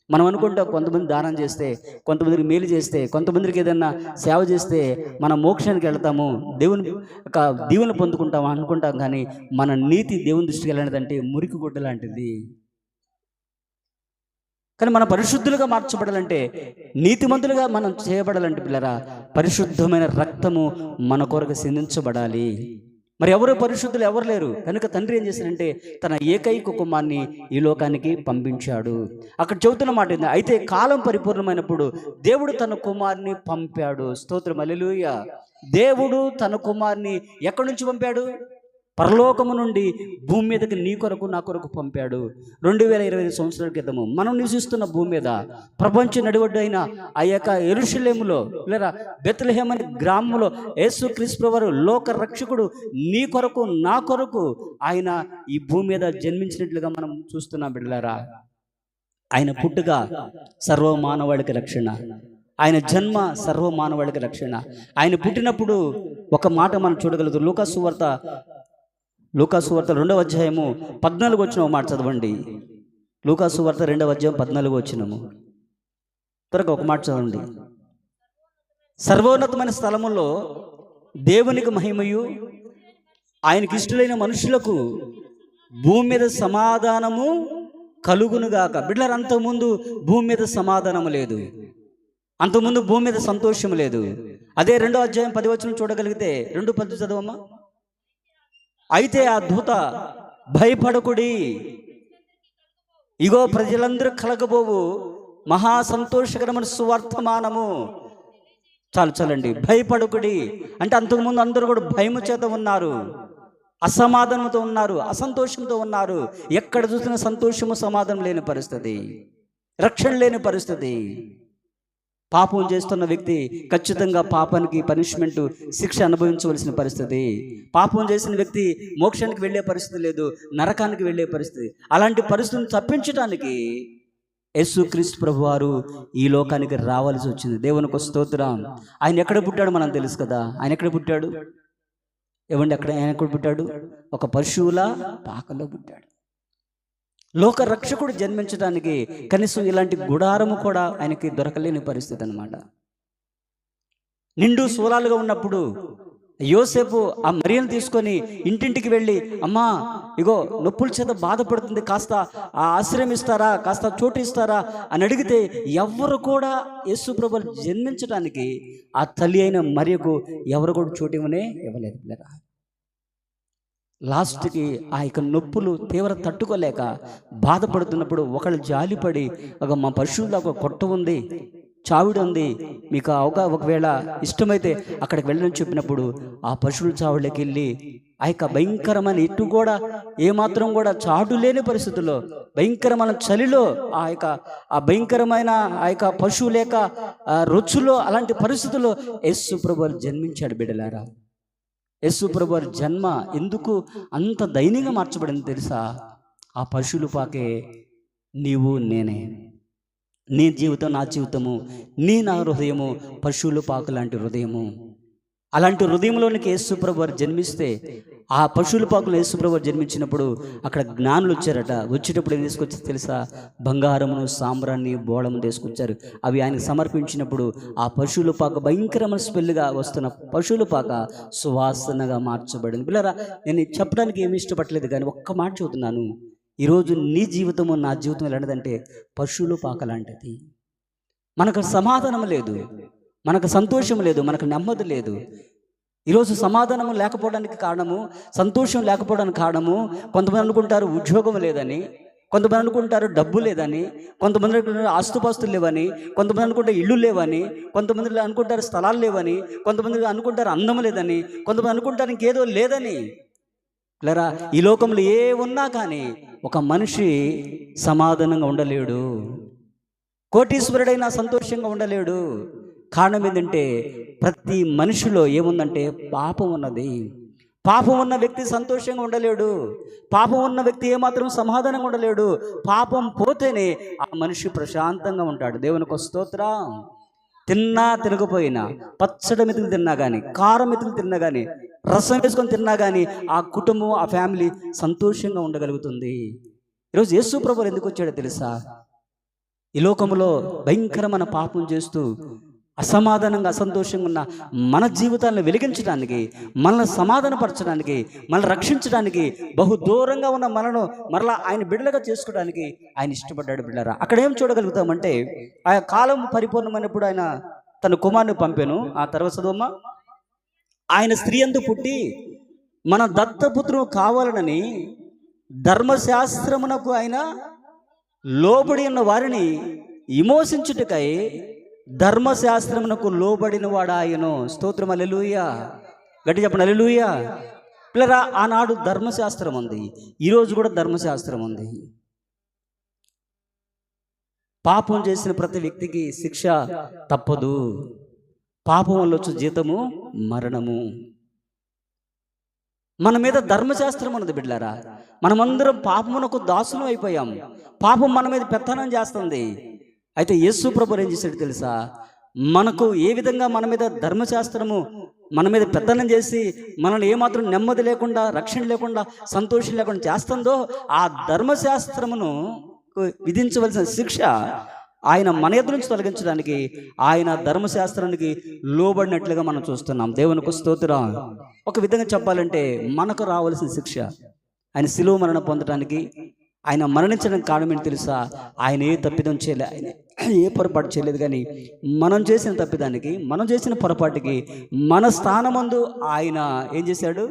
మనం అనుకుంటాం కొంతమంది దానం చేస్తే, కొంతమందికి మేలు చేస్తే, కొంతమందికి ఏదైనా సేవ చేస్తే మనం మోక్షానికి వెళ్తాము, దేవుని యొక్క దీవెన పొందుకుంటాము అనుకుంటాం. కానీ మన నీతి దేవుని దృష్టికి ఎలాంటిదంటే మురికి గుడ్డ లాంటిది. కానీ మనం పరిశుద్ధులుగా మార్చబడాలంటే, నీతిమంతులుగా మనం చేయబడాలంటే పిల్లరా, పరిశుద్ధమైన రక్తము మన కొరకు సిందించబడాలి. మరి ఎవరు పరిశుద్ధులు ఎవరు లేరు కనుక తండ్రి ఏం చేశాడంటే తన ఏకైక కుమారుని ఈ లోకానికి పంపించాడు. అక్కడ చెబుతున్న మాట ఏంది? అయితే కాలం పరిపూర్ణమైనప్పుడు దేవుడు తన కుమారుని పంపాడు. స్తోత్రం, హల్లెలూయా. దేవుడు తన కుమారుని ఎక్కడి నుంచి పంపాడు? పరలోకము నుండి భూమి మీదకి నీ కొరకు నా కొరకు పంపాడు. 2025 సంవత్సరాల క్రితము మనం నివసిస్తున్న భూమి మీద ప్రపంచ నడివడ్డైన ఆ యొక్క యెరూషలేములో లేదా బెత్లెహేమ్ అనే గ్రామంలో యేసుక్రీస్తు వారు లోక రక్షకుడు నీ కొరకు నా కొరకు ఆయన ఈ భూమి మీద జన్మించినట్లుగా మనం చూస్తున్నాం బిడ్డలారా. ఆయన పుట్టుక సర్వమానవాళికి రక్షణ, ఆయన జన్మ సర్వమానవాళికి రక్షణ. ఆయన పుట్టినప్పుడు ఒక మాట మనం చూడగలుగుతాం. లూకాసు వార్త 2వ అధ్యాయము 14 వచ్చిన మాట చదవండి. లూకాసు వార్త 2వ అధ్యాయం 14 వచ్చినము. త్వరగా ఒక మాట చదవండి. సర్వోన్నతమైన స్థలములో దేవునికి మహిమయు ఆయనకి ఇష్టలైన మనుషులకు భూమి మీద సమాధానము కలుగునుగాక. బిడ్డలారా, అంతకుముందు భూమి మీద సమాధానము లేదు, అంతకుముందు భూమి మీద సంతోషం లేదు. అదే 2వ అధ్యాయం 10వ వచనం చూడగలిగితే 2:10 చదవమ్మా. అయితే ఆ దూత భయపడకుడి, ఇగో ప్రజలందరూ కలగబోవు మహా సంతోషకరమైన సువర్తమానము. చాలండి, భయపడకుడి అంటే అంతకుముందు అందరూ కూడా భయము చేత ఉన్నారు, అసమాధానంతో ఉన్నారు, అసంతోషంతో ఉన్నారు. ఎక్కడ చూసినా సంతోషము సమాధానం లేని పరిస్థితి, రక్షణ లేని పరిస్థితి. పాపం చేస్తున్న వ్యక్తి ఖచ్చితంగా పాపానికి పనిష్మెంట్, శిక్ష అనుభవించవలసిన పరిస్థితి. పాపం చేసిన వ్యక్తి మోక్షానికి వెళ్ళే పరిస్థితి లేదు, నరకానికి వెళ్ళే పరిస్థితి. అలాంటి పరిస్థితిని తప్పించడానికి యేసుక్రీస్తు ప్రభువారు ఈ లోకానికి రావాల్సి వచ్చింది. దేవునికి స్తోత్రం. ఆయన ఎక్కడ పుట్టాడు మనం తెలుసు కదా. ఆయన ఎక్కడ పుట్టాడు? ఏమండి, ఆయన ఎక్కడ పుట్టాడు? ఒక పశువుల పాకలో పుట్టాడు. లోక రక్షకుడు జన్మించడానికి కనీసం ఇలాంటి గుడారము కూడా ఆయనకి దొరకలేని పరిస్థితి అన్నమాట. నిండు సూలాలుగా ఉన్నప్పుడు యోసేపు ఆ మరియను తీసుకొని ఇంటింటికి వెళ్ళి, అమ్మా ఇగో నొప్పుల చేత బాధపడుతుంది, కాస్త ఆశ్రయం ఇస్తారా, కాస్త చోటు ఇస్తారా అని అడిగితే ఎవరు కూడా యేసు ప్రభువు జన్మించడానికి ఆ తల్లి అయిన మరియకు ఎవరు కూడా చోటు ఇవ్వలేదు. లాస్ట్కి ఆ యొక్క నొప్పులు తీవ్ర తట్టుకోలేక బాధపడుతున్నప్పుడు ఒకళ్ళు జాలిపడి, ఒక మా పశువుల్లో ఒక కొట్ట ఉంది, చావిడి ఉంది, మీకు ఒకవేళ ఇష్టమైతే అక్కడికి వెళ్ళని చెప్పినప్పుడు ఆ పశువుల చావుడికి వెళ్ళి ఆ యొక్క భయంకరమైన ఇటు కూడా ఏమాత్రం కూడా చాటు లేని పరిస్థితుల్లో, భయంకరమైన చలిలో ఆ భయంకరమైన ఆ యొక్క పశువు లేక రొచ్చులో అలాంటి పరిస్థితుల్లో యేసు ప్రభువు జన్మించాడు. బిడ్డలారా, యేసు ప్రభువు జన్మ ఎందుకు అంత దయనీయంగా మార్చబడింది తెలుసా? ఆ పశువులు పాకే నీవు నేనే, నీ జీవితం నా జీవితము, నా హృదయము పశువులు పాకు లాంటి హృదయము. అలాంటి హృదయంలోనికి యేసు ప్రభువు జన్మిస్తే, ఆ పశువుల పాకులు యేసు ప్రభువు జన్మించినప్పుడు అక్కడ జ్ఞానులు వచ్చారట. వచ్చేటప్పుడు ఏం తీసుకొచ్చారు తెలుసా? బంగారమును, సాంబ్రాన్ని, బోళము తీసుకొచ్చారు. అవి ఆయనకు సమర్పించినప్పుడు ఆ పశువుల పాక భయంకరమైన స్మెల్గా వస్తున్న పశువుల పాక సువాసనగా మార్చబడింది. పిల్లరా, నేను చెప్పడానికి ఏమి ఇష్టపడలేదు, కానీ ఒక్క మాట చెబుతున్నాను. ఈరోజు నీ జీవితము, నా జీవితం ఎలాంటిదంటే పశువుల పాక లాంటిది. మనకు సమాధానం లేదు, మనకు సంతోషం లేదు, మనకు నెమ్మది లేదు. ఈరోజు సమాధానం లేకపోవడానికి కారణము, సంతోషం లేకపోవడానికి కారణము, కొంతమంది అనుకుంటారు ఉద్యోగం లేదని, కొంతమంది అనుకుంటారు డబ్బు లేదని, కొంతమంది అనుకుంటారు ఆస్తుపాస్తులు లేవని, కొంతమంది అనుకుంటారు ఇళ్ళు లేవని, కొంతమంది అనుకుంటారు స్థలాలు లేవని, కొంతమంది అనుకుంటారు అందం లేదని, కొంతమంది అనుకుంటారు ఇంకేదో లేదని. లేరా, ఈ లోకంలో ఏ ఉన్నా కానీ ఒక మనిషి సమాధానంగా ఉండలేడు, కోటీశ్వరుడైనా సంతోషంగా ఉండలేడు. కారణం ఏంటంటే ప్రతి మనిషిలో ఏముందంటే పాపం ఉన్నది. పాపం ఉన్న వ్యక్తి సంతోషంగా ఉండలేడు, పాపం ఉన్న వ్యక్తి ఏమాత్రం సమాధానంగా ఉండలేడు. పాపం పోతేనే ఆ మనిషి ప్రశాంతంగా ఉంటాడు. దేవునికి స్తోత్రం. తిన్నా తినకపోయినా, పచ్చడి మెతుకులు తిన్నా కానీ, కారం మెతుకులు తిన్నా కానీ, రసం వేసుకొని తిన్నా కానీ ఆ కుటుంబం, ఆ ఫ్యామిలీ సంతోషంగా ఉండగలుగుతుంది. ఈరోజు యేసు ప్రభువు ఎందుకు వచ్చాడో తెలుసా? ఈ లోకంలో భయంకరమైన పాపం చేస్తూ అసమాధానంగా, అసంతోషంగా ఉన్న మన జీవితాలను వెలిగించడానికి, మనల్ని సమాధానపరచడానికి, మనల్ని రక్షించడానికి, బహు దూరంగా ఉన్న మనను మరలా ఆయన బిడ్డలుగా చేసుకోవడానికి ఆయన ఇష్టపడ్డాడు. బిడ్డలారా, అక్కడ ఏం చూడగలుగుతామంటే, ఆ కాలం పరిపూర్ణమైనప్పుడు ఆయన తన కుమారుని పంపాను. ఆ తర్వాత చదువమ్మా. ఆయన స్త్రీ యందు పుట్టి మన దత్తపుత్రుడు కావాలనని ధర్మశాస్త్రమునకు ఆయన లోబడి ఉన్న వారిని విమోచించుటకై ధర్మశాస్త్రమునకు లోబడిన వాడు ఆయను. స్తోత్రం, హల్లెలూయా. గట్టి చెప్పండి, హల్లెలూయా. పిల్లరా, ఆనాడు ధర్మశాస్త్రం ఉంది, ఈరోజు కూడా ధర్మశాస్త్రం ఉంది. పాపం చేసిన ప్రతి వ్యక్తికి శిక్ష తప్పదు. పాపం వల్ల వచ్చే జీతము మరణము. మన మీద ధర్మశాస్త్రం ఉన్నది. బిడ్డలారా, మనమందరం పాపమునకు దాసులం అయిపోయాం. పాపం మన మీద పెత్తనం చేస్తుంది. అయితే యేసు ప్రభువు ఏం చేశాడు తెలుసా? మనకు ఏ విధంగా మన మీద ధర్మశాస్త్రము మన మీద పెత్తనం చేసి మనల్ని ఏమాత్రం నెమ్మది లేకుండా, రక్షణ లేకుండా, సంతోషం లేకుండా చేస్తుందో, ఆ ధర్మశాస్త్రమును విధించవలసిన శిక్ష ఆయన మన ఎదురు నుంచి తొలగించడానికి ఆయన ధర్మశాస్త్రానికి లోబడినట్లుగా మనం చూస్తున్నాం. దేవునికి స్తోత్రం. ఒక విధంగా చెప్పాలంటే మనకు రావాల్సిన శిక్ష, ఆయన శిలువ మరణం పొందడానికి, ఆయన మరణించడానికి కారణం ఏంటి తెలుసా? ఆయన ఏ తప్పిదం చేయలే, ఆయన ఏ పొరపాటు చేయలేదు. కానీ మనం చేసిన తప్పిదానికి, మనం చేసిన పొరపాటుకి మన స్థానమందు ఆయన ఏం చేశాడు?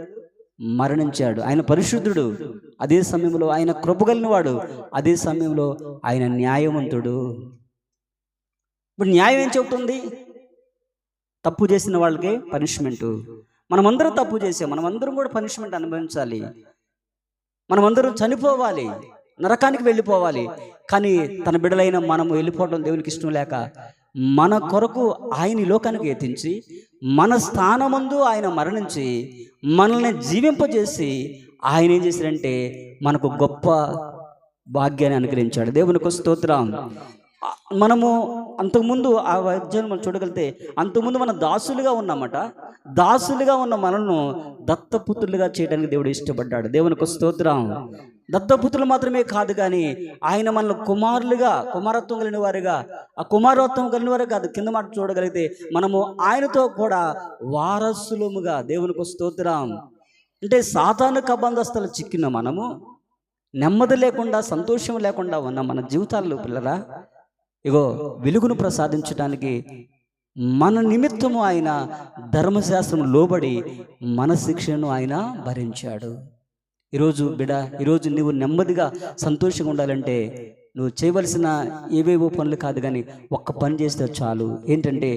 మరణించాడు. ఆయన పరిశుద్ధుడు, అదే సమయంలో ఆయన కృపగలిగినవాడు, అదే సమయంలో ఆయన న్యాయవంతుడు. ఇప్పుడు న్యాయం ఏం చెబుతుంది? తప్పు చేసిన వాళ్ళకే పనిష్మెంటు. మనమందరం తప్పు చేసాం, మనమందరం కూడా పనిష్మెంట్ అనుభవించాలి, మనమందరం చనిపోవాలి, నరకానికి వెళ్ళిపోవాలి. కానీ తన బిడ్డలైన మనము వెళ్ళిపోవడం దేవునికి ఇష్టం లేక మన కొరకు ఆయన లోకానికి ఎత్తించి, మన స్థానమందు ఆయన మరణించి మనల్ని జీవింపజేసి ఆయన ఏం చేశారంటే మనకు గొప్ప భాగ్యాన్ని అనుగ్రహించాడు. దేవునికి స్తోత్రం. మనము అంతకుముందు ఆ అధ్యాయం మనం చూడగలిగితే, అంతకుముందు మనం దాసులుగా ఉన్నామట. దాసులుగా ఉన్న మనల్ని దత్తపుత్రులుగా చేయడానికి దేవుడు ఇష్టపడ్డాడు. దేవునికి స్తోత్రం. దత్తపుత్రులు మాత్రమే కాదు, కానీ ఆయన మనల్ని కుమారులుగా, కుమారత్వం కలిగిన వారుగా, ఆ కుమారత్వం కలిగిన వారు కాదు, కింద మాట చూడగలిగితే మనము ఆయనతో కూడా వారసులముగా. దేవునికి స్తోత్రం. అంటే సాతాను కబంధస్థలు చిక్కిన మనము నెమ్మది లేకుండా, సంతోషం లేకుండా ఉన్న మన జీవితాల్లో పిల్లరా, ఇగో వెలుగును ప్రసాదించడానికి మన నిమిత్తము ఆయన ధర్మశాస్త్రం లోబడి మన శిక్షను ఆయన భరించాడు. ఈరోజు బిడ్డ, ఈరోజు నువ్వు నెమ్మదిగా సంతోషంగా ఉండాలంటే నువ్వు చేయవలసిన ఏవేవో పనులు కాదు, కానీ ఒక్క పని చేస్తే చాలు. ఏంటంటే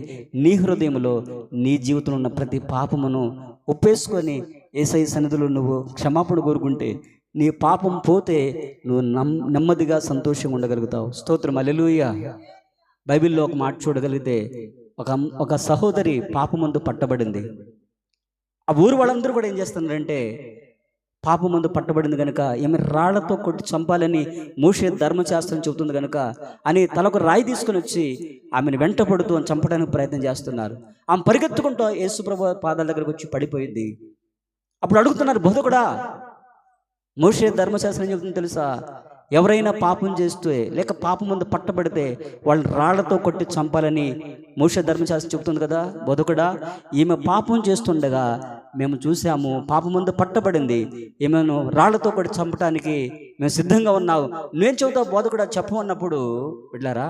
నీ హృదయంలో నీ జీవితంలో ఉన్న ప్రతి పాపమును ఒప్పేసుకొని యేసయ్య సన్నిధిలో నువ్వు క్షమాపణ కోరుకుంటే నీ పాపం పోతే నువ్వు నెమ్మదిగా సంతోషంగా ఉండగలుగుతావు. స్తోత్రం, హల్లెలూయా. బైబిల్లో ఒక మాట చూడగలిగితే, ఒక సహోదరి పాపమందు పట్టబడింది. ఆ ఊరు వాళ్ళందరూ కూడా ఏం చేస్తున్నారంటే, పాపమందు పట్టబడింది కనుక ఈమె రాళ్లతో కొట్టి చంపాలని మోషే ధర్మశాస్త్రం చెబుతుంది కనుక అని తలకు రాయి తీసుకుని వచ్చి ఆమెను వెంటపడుతూ చంపడానికి ప్రయత్నం చేస్తున్నారు. ఆమె పరిగెత్తుకుంటూ యేసుప్రభు పాదాల దగ్గరకు వచ్చి పడిపోయింది. అప్పుడు అడుగుతున్నారు, బోధకుడా, మోషే ధర్మశాస్త్రం చెబుతుంది తెలుసా? ఎవరైనా పాపం చేస్తే లేక పాపం ముందు పట్టబడితే వాళ్ళని రాళ్లతో కొట్టి చంపాలని మోషే ధర్మశాస్త్రం చెబుతుంది కదా. బోధకుడా, ఈమె పాపం చేస్తుండగా మేము చూసాము, పాపం ముందు పట్టబడింది, ఈమెను రాళ్లతో కొట్టి చంపడానికి మేము సిద్ధంగా ఉన్నావు, నేను చెబుతావు బోధకుడా చెప్పమన్నప్పుడు వెళ్ళారా.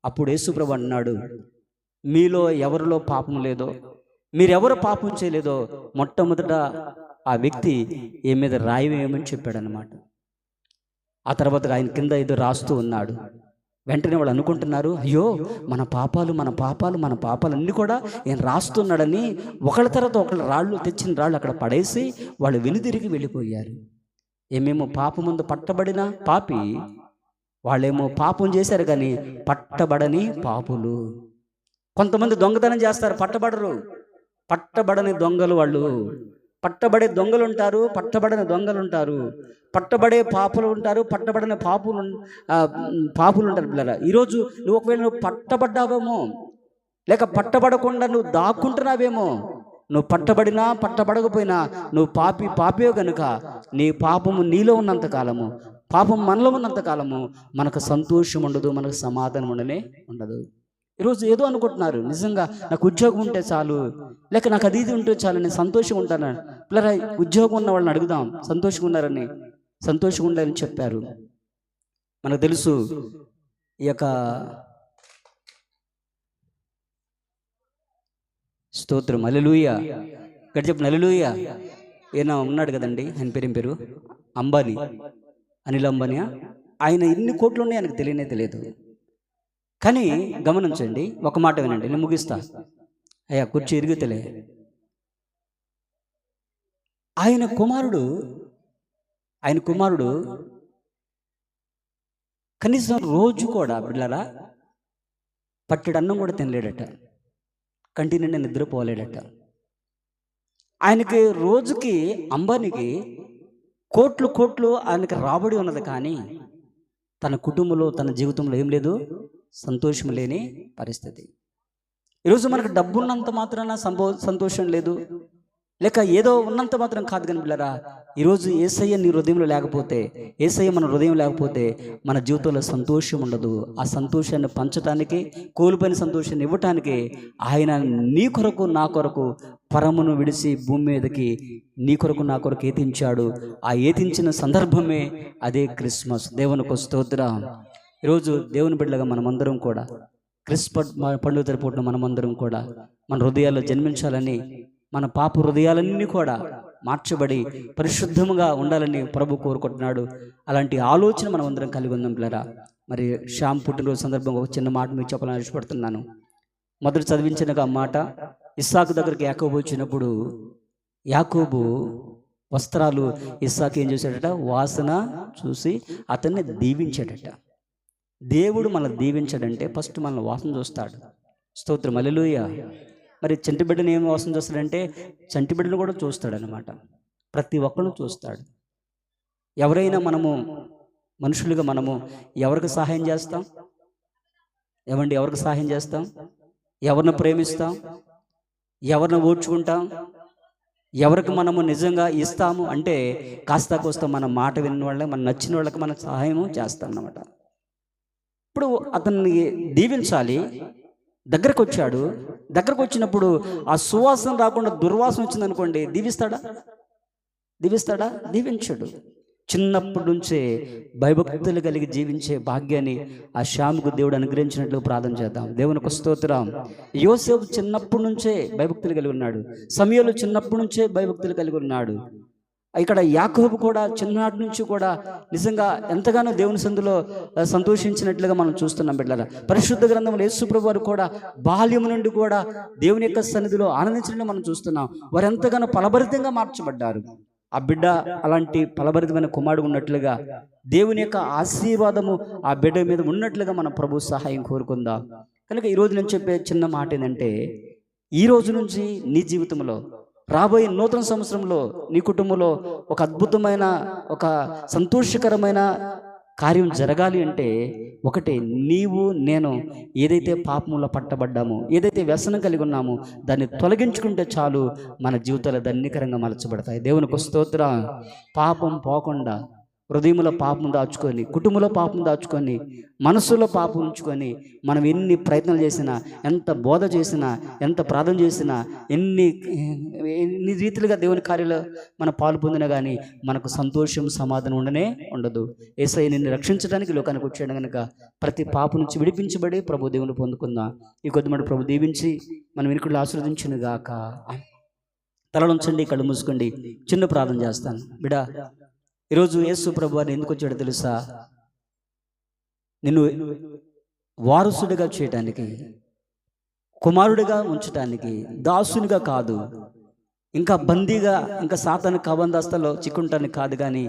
అప్పుడు యేసుప్రభు అన్నాడు, మీలో ఎవరిలో పాపం లేదో, మీరెవరు పాపం చేయలేదో మొట్టమొదట ఆ వ్యక్తి ఏ మీద రాయి వేయమని చెప్పాడు అన్నమాట. ఆ తర్వాత ఆయన కింద ఏదో రాస్తూ ఉన్నాడు. వెంటనే వాళ్ళు అనుకుంటున్నారు, అయ్యో మన పాపాలు అన్నీ కూడా ఆయన రాస్తున్నాడని ఒకళ్ళ తర్వాత ఒకళ్ళ రాళ్ళు తెచ్చిన రాళ్ళు అక్కడ పడేసి వాళ్ళు వెనుదిరిగి వెళ్ళిపోయారు. ఏమేమో పాపం ముందు పట్టబడిన పాపి, వాళ్ళేమో పాపం చేశారు కానీ పట్టబడని పాపులు. కొంతమంది దొంగతనం చేస్తారు, పట్టబడరు. పట్టబడని దొంగలు వాళ్ళు. పట్టబడే దొంగలు ఉంటారు, పట్టబడని దొంగలు ఉంటారు, పట్టబడే పాపులు ఉంటారు, పట్టబడని పాపులు ఉంటారు. పిల్లరా, ఈరోజు నువ్వు ఒకవేళ నువ్వు పట్టబడ్డావేమో, లేక పట్టబడకుండా నువ్వు దాక్కుంటున్నావేమో, నువ్వు పట్టబడినా పట్టబడకపోయినా నువ్వు పాపే కనుక నీ పాపము నీలో ఉన్నంత కాలము, పాపం మనలో ఉన్నంత కాలము మనకు సంతోషం ఉండదు, మనకు సమాధానం ఉండదు. ఈరోజు ఏదో అనుకుంటున్నారు, నిజంగా నాకు ఉద్యోగం ఉంటే చాలు, లేక నాకు అది ఇది ఉంటే చాలు, నేను సంతోషంగా ఉంటాను. పిల్లరా, ఉద్యోగం ఉన్న వాళ్ళని అడుగుదాం, సంతోషంగా ఉన్నారని. సంతోషంగా ఉండాలని చెప్పారు. మనకు తెలుసు, ఈ యొక్క స్తోత్రం, హల్లెలూయా. ఇక్కడ చెప్పిన హల్లెలూయా. ఈయన ఉన్నాడు కదండి, ఆయన పేరు అంబానీ, అనిల్ అంబానీ. ఆయన ఎన్ని కోట్లు ఉన్నాయి ఆయనకు తెలియదు. కానీ గమనించండి, ఒక మాట వినండి, నేను ముగిస్తా. అయ్యా కుర్చీ ఇరుగుతలే. ఆయన కుమారుడు కనీసం రోజు కూడా బిడ్డలారా పట్టెడు అన్నం కూడా తినలేడట, కంటి నిండా నిద్రపోలేడట. ఆయనకి రోజుకి, అంబానీకి కోట్లు ఆయనకి రాబడి ఉన్నది, కానీ తన కుటుంబంలో, తన జీవితంలో ఏం లేదు, సంతోషం లేని పరిస్థితి. ఈరోజు మనకు డబ్బున్నంత మాత్రాన సంతోషం లేదు, లేక ఏదో ఉన్నంత మాత్రం కాదు కానీ పిల్లరా, ఈరోజు యేసయ్య నీ హృదయంలో లేకపోతే, యేసయ్య మన హృదయం లేకపోతే మన జీవితంలో సంతోషం ఉండదు. ఆ సంతోషాన్ని పంచటానికి, కోల్పోయిన సంతోషాన్ని ఇవ్వటానికి ఆయన నీ కొరకు నా కొరకు పరమును విడిచి భూమి మీదకి నీ కొరకు నా కొరకు ఏతించాడు. ఆ ఏతించిన సందర్భమే అదే క్రిస్మస్. దేవునికి స్తోత్రం. ఈరోజు దేవుని బిడ్డలుగా మనమందరం కూడా క్రిస్మస్ పండుగ జరుపుకుంటున్న మనమందరం కూడా మన హృదయాల్లో జన్మించాలని, మన పాప హృదయాలన్నీ కూడా మార్చబడి పరిశుద్ధముగా ఉండాలని ప్రభు కోరుకుంటున్నాడు. అలాంటి ఆలోచన మనం అందరం కలిగి ఉందాం పిల్లరా. మరి శ్యామ్ పుట్టినరోజు సందర్భంగా ఒక చిన్న మాట మీకు చెప్పాలని ఇష్టపడుతున్నాను. మొదట చదివించిన మాట, ఇస్సాకు దగ్గరికి యాకోబు వచ్చినప్పుడు యాకోబు వస్త్రాలు ఇస్సాకు ఏం చేశాడట, వాసన చూసి అతన్ని దీవించాడట. దేవుడు మనల్ని దీవించాడంటే ఫస్ట్ మనల్ని వాసన చూస్తాడు. స్తోత్రం, హల్లెలూయా. మరి చంటి బిడ్డను ఏం వాసన చూస్తాడంటే చంటి బిడ్డను కూడా చూస్తాడు అనమాట. ప్రతి ఒక్కరిని చూస్తాడు. ఎవరైనా మనము మనుషులుగా మనము ఎవరికి సహాయం చేస్తాం? ఎవరికి సహాయం చేస్తాం? ఎవరిని ప్రేమిస్తాం? ఎవరిని ఓర్చుకుంటాం? ఎవరికి మనము నిజంగా ఇస్తాము అంటే కాస్త కోస్తా మన మాట విన్న వాళ్ళకి, మన నచ్చిన వాళ్ళకి మనం సహాయము చేస్తాం అన్నమాట. ఇప్పుడు అతన్ని దీవించాలి, దగ్గరకు వచ్చాడు. దగ్గరకు వచ్చినప్పుడు ఆ సువాసన రాకుండా దుర్వాసన వచ్చిందనుకోండి, దీవిస్తాడా? దీవించడు. చిన్నప్పటి నుంచే భయభక్తులు కలిగి జీవించే భాగ్యాన్ని ఆ శ్యాముకు దేవుడు అనుగ్రహించినట్లు ప్రార్థన చేద్దాం. దేవునికి స్తోత్రం. యోసేపు చిన్నప్పటి నుంచే భయభక్తులు కలిగి ఉన్నాడు. సమూయేలు చిన్నప్పటి నుంచే భయభక్తులు కలిగి ఉన్నాడు. ఇక్కడ యాకోబు కూడా చిన్ననాటి నుంచి కూడా నిజంగా ఎంతగానో దేవుని సందులో సంతోషించినట్లుగా మనం చూస్తున్నాం బిడ్డలారా. పరిశుద్ధ గ్రంథంలో యేసు ప్రభు వారు కూడా బాల్యము నుండి కూడా దేవుని యొక్క సన్నిధిలో ఆనందించడం మనం చూస్తున్నాం. వారు ఎంతగానో ఫలభరితంగా మార్చబడ్డారు. ఆ బిడ్డ అలాంటి ఫలభరితమైన కుమారుడు ఉన్నట్లుగా దేవుని యొక్క ఆశీర్వాదము ఆ బిడ్డ మీద ఉన్నట్లుగా మనం ప్రభు సహాయం కోరుకుందాం. కనుక ఈరోజు నేను చెప్పే చిన్న మాట ఏంటంటే, ఈ రోజు నుంచి నీ జీవితంలో రాబోయే నూతన సంవత్సరంలో నీ కుటుంబంలో ఒక అద్భుతమైన, ఒక సంతోషకరమైన కార్యం జరగాలి అంటే ఒకటే, నీవు నేను ఏదైతే పాపములో పట్టబడ్డామో, ఏదైతే వ్యసనం కలిగి ఉన్నామో దాన్ని తొలగించుకుంటే చాలు, మన జీవితాలు ధన్యకరంగా మలచబడతాయి. దేవునికి స్తోత్రం. పాపం పోకుండా హృదయంలో పాపం దాచుకొని, కుటుంబంలో పాపం దాచుకొని, మనసులో పాపం ఉంచుకొని మనం ఎన్ని ప్రయత్నాలు చేసినా, ఎంత బోధ చేసినా, ఎంత ప్రార్థన చేసినా, ఎన్ని రీతిలుగా దేవుని కార్యాలు మనం పాలు పొందినా కానీ మనకు సంతోషం, సమాధానం ఉండదు. యేసయ్య నిన్ను రక్షించడానికి లోకానికి వచ్చాడు కనుక ప్రతి పాపం నుంచి విడిపించబడి ప్రభు దేవుని పొందుకుందాం. ఈ కొద్దిమంది ప్రభు దీవించి మనం వెనుకలు ఆశీర్వదించును గాక. తలలుంచండి, కళ్ళు మూసుకోండి. చిన్న ప్రార్థన చేస్తాను. బిడా, ఈరోజు యేసు ప్రభు వారిని ఎందుకు వచ్చాడో తెలుసా? నిన్ను వారసుడిగా చేయటానికి, కుమారుడిగా ఉంచటానికి, దాసునిగా కాదు, ఇంకా బందీగా, ఇంకా సాతాను కబందాస్తాలో చిక్కుంటానికి కాదు, కానీ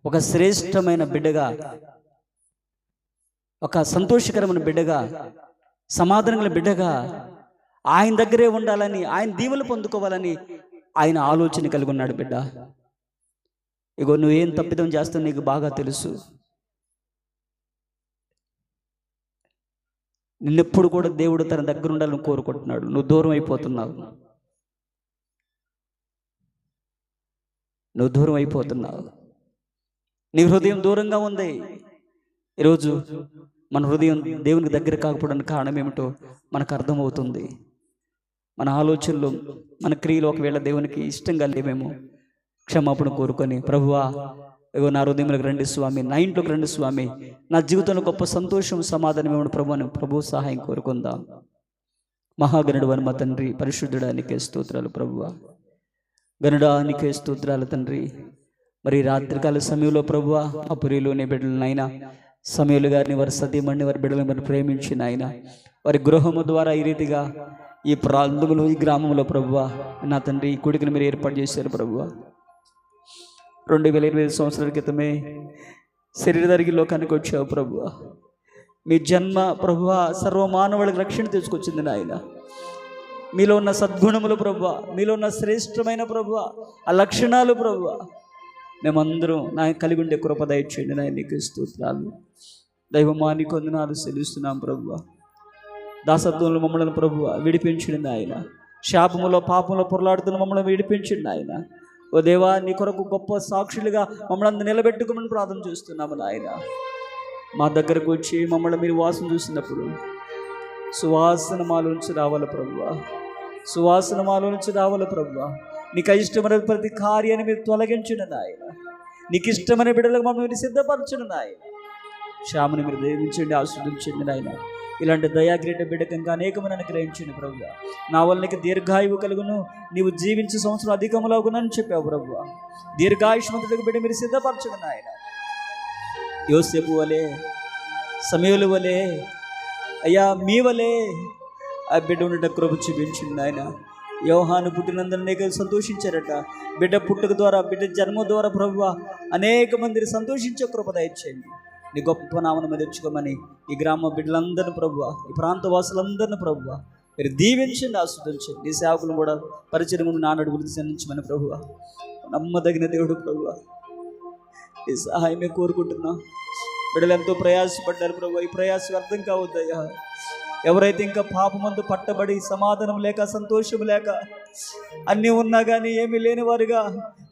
ఒక శ్రేష్టమైన బిడ్డగా, ఒక సంతోషకరమైన బిడ్డగా, సమాధానమైన బిడ్డగా ఆయన దగ్గరే ఉండాలని, ఆయన దీవెనలు పొందుకోవాలని ఆయన ఆలోచన కలిగి ఉన్నాడు. బిడ్డ, ఇగో నువ్వేం తప్పిదం చేస్తావు నీకు బాగా తెలుసు. నిన్నెప్పుడు కూడా దేవుడు తన దగ్గర ఉండాలని కోరుకుంటున్నాడు. నువ్వు దూరం అయిపోతున్నావు. నీ హృదయం దూరంగా ఉంది. ఈరోజు మన హృదయం దేవునికి దగ్గర కాకపోవడానికి కారణం ఏమిటో మనకు అర్థమవుతుంది. మన ఆలోచనలు, మన క్రియలు ఒకవేళ దేవునికి ఇష్టంగా లేవేమో క్షమాపణ కోరుకొని, ప్రభువా ఇగో నా హృదయంలోకి రండి స్వామి, నా ఇంట్లోకి రండి స్వామి, నా జీవితంలో గొప్ప సంతోషం, సమాధానం ఏమో ప్రభు సహాయం కోరుకుందాం. మహాగణుడు అని మా తండ్రి, పరిశుద్ధుడానికే స్తోత్రాలు ప్రభువా, గణుడానికే స్తోత్రాలు తండ్రి. మరి రాత్రికాల సమయంలో ప్రభువా ఆ పురిలోనే బిడ్డలనైనా సమూయేలు గారిని, వారి సతీమణిని, వారి బిడ్డలను మరి ప్రేమించిన ఆయన వారి గృహము ద్వారా ఈ రీతిగా ఈ ప్రాంతంలో, ఈ గ్రామంలో ప్రభువా నా తండ్రి ఈ కూడికను మీరు ఏర్పాటు చేశారు ప్రభువా. 2025 సంవత్సరాల క్రితమే శరీరధారికి లోకానికి వచ్చావు ప్రభువా. మీ జన్మ ప్రభువా సర్వమానవులకు రక్షణ తీసుకొచ్చింది నాయన. మీలో ఉన్న సద్గుణములు ప్రభువా, మీలో ఉన్న శ్రేష్టమైన ప్రభువా ఆ లక్షణాలు ప్రభువా మేమందరం నా కలిగి ఉండే కృప దయచేయండి నాయన. నీకు స్తోత్రాలు దైవమానికి వందనాలు చెల్లిస్తున్నాం ప్రభువా. దాసత్వంలో మమ్మల్ని ప్రభువా విడిపించండి నాయన. శాపములో పాపంలో పొరలాడుతున్న మమ్మల్ని విడిపించండి ఆయన. ఓ దేవా, నీ కొరకు గొప్ప సాక్షులుగా మమ్మల్ని అందరూ నిలబెట్టుకోమని ప్రార్థన చేస్తున్నాము నాయన. మా దగ్గరకు వచ్చి మమ్మల్ని మీరు వాసన చూసినప్పుడు సువాసన మాలో నుంచి రావాలి ప్రభువా, సువాసన మాలో నుంచి రావాలి ప్రభువా. నీకు ఇష్టమైన ప్రతి కార్యాన్ని మీరు తొలగించండి నాయన. నీకు ఇష్టమైన బిడ్డలకు మమ్మల్ని సిద్ధపరచండి నాయన. శ్యామని మీరు దీవించండి, ఆశీర్వదించండి నాయన. ఇలాంటి దయాగ్రీట బిడ్డకు ఇంకా అనేకమైన అనుగ్రహించండి ప్రభువా. నా వల్ల నీకు దీర్ఘాయువు కలుగును, నీవు జీవించే సంవత్సరం అధికములగునని చెప్పావు ప్రభువా. దీర్ఘాయుష్మంతుడికి బిడ్డ మీరు సిద్ధపరచండి నాయన. యోసేపు వలే, సమయలు వలే, అయ్యా మీ వలే ఆ బిడ్డ ఉండట కృప చూపించింది ఆయన. యోహాను పుట్టినందున అనేక సంతోషించారట. బిడ్డ పుట్టుక ద్వారా, బిడ్డ జన్మ ద్వారా ప్రభువా అనేక మందిని సంతోషించే కృప దయచేయండి. నీ గొప్ప నామను మీద తెచ్చుకోమని ఈ గ్రామ బిడ్డలందరినీ ప్రభువా, ఈ ప్రాంత వాసులందరినీ ప్రభువా మీరు దీవించండి, ఆస్వాదించండి. నీ సేవకులను కూడా పరిచయం నాన్నడు గురించి చెందించమని ప్రభువా, నమ్మదగిన దేవుడు ప్రభువా, ఈ సహాయమే కోరుకుంటున్నాం. బిడ్డలు ఎంతో ప్రయాసపడ్డారు ప్రభు, ఈ ప్రయాస అర్థం కావద్దయ్యా. ఎవరైతే ఇంకా పాపమందు పట్టబడి సమాధానం లేక, సంతోషం లేక, అన్నీ ఉన్నా కానీ ఏమీ లేని వారుగా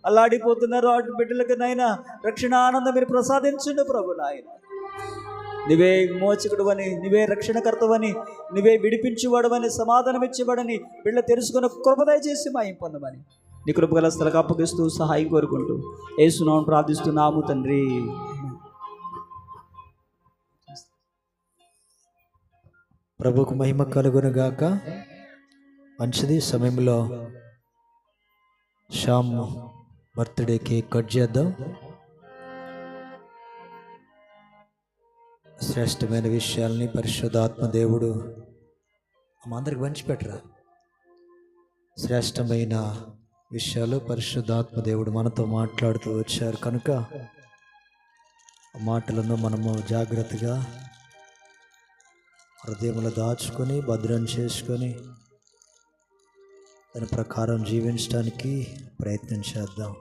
అల్లాడిపోతున్నారో అటు బిడ్డలకు నాయన రక్షణ ఆనందం మీరు ప్రసాదించండి ప్రభు నాయన. నువ్వే మోచకుడు అని, నువ్వే రక్షణకర్తవని, నువ్వే విడిపించేవాడవని, సమాధానం ఇచ్చేవాడని బిడ్డ తెలుసుకున్న కృప దయచేసి మాయం పొందమని నీ కృపగల స్థలకు అప్పగిస్తూ సహాయం కోరుకుంటూ యేసునామమున ప్రార్థిస్తున్నాము తండ్రి. ప్రభుకు మహిమ కలుగునుగాక. మంచిది, సమయంలో శ్యామ్ బర్త్డే కేక్ కట్ చేద్దాం. శ్రేష్టమైన విషయాల్ని పరిశుద్ధాత్మ దేవుడు అందరికి పంచిపెట్టరా. శ్రేష్టమైన విషయాలు పరిశుద్ధాత్మ దేవుడు మనతో మాట్లాడుతూ వచ్చారు కనుక ఆ మాటలను మనము జాగ్రత్తగా హృదయంలో దాచుకొని భద్రం చేసుకొని దాని ప్రకారం జీవించడానికి ప్రయత్నం చేద్దాం.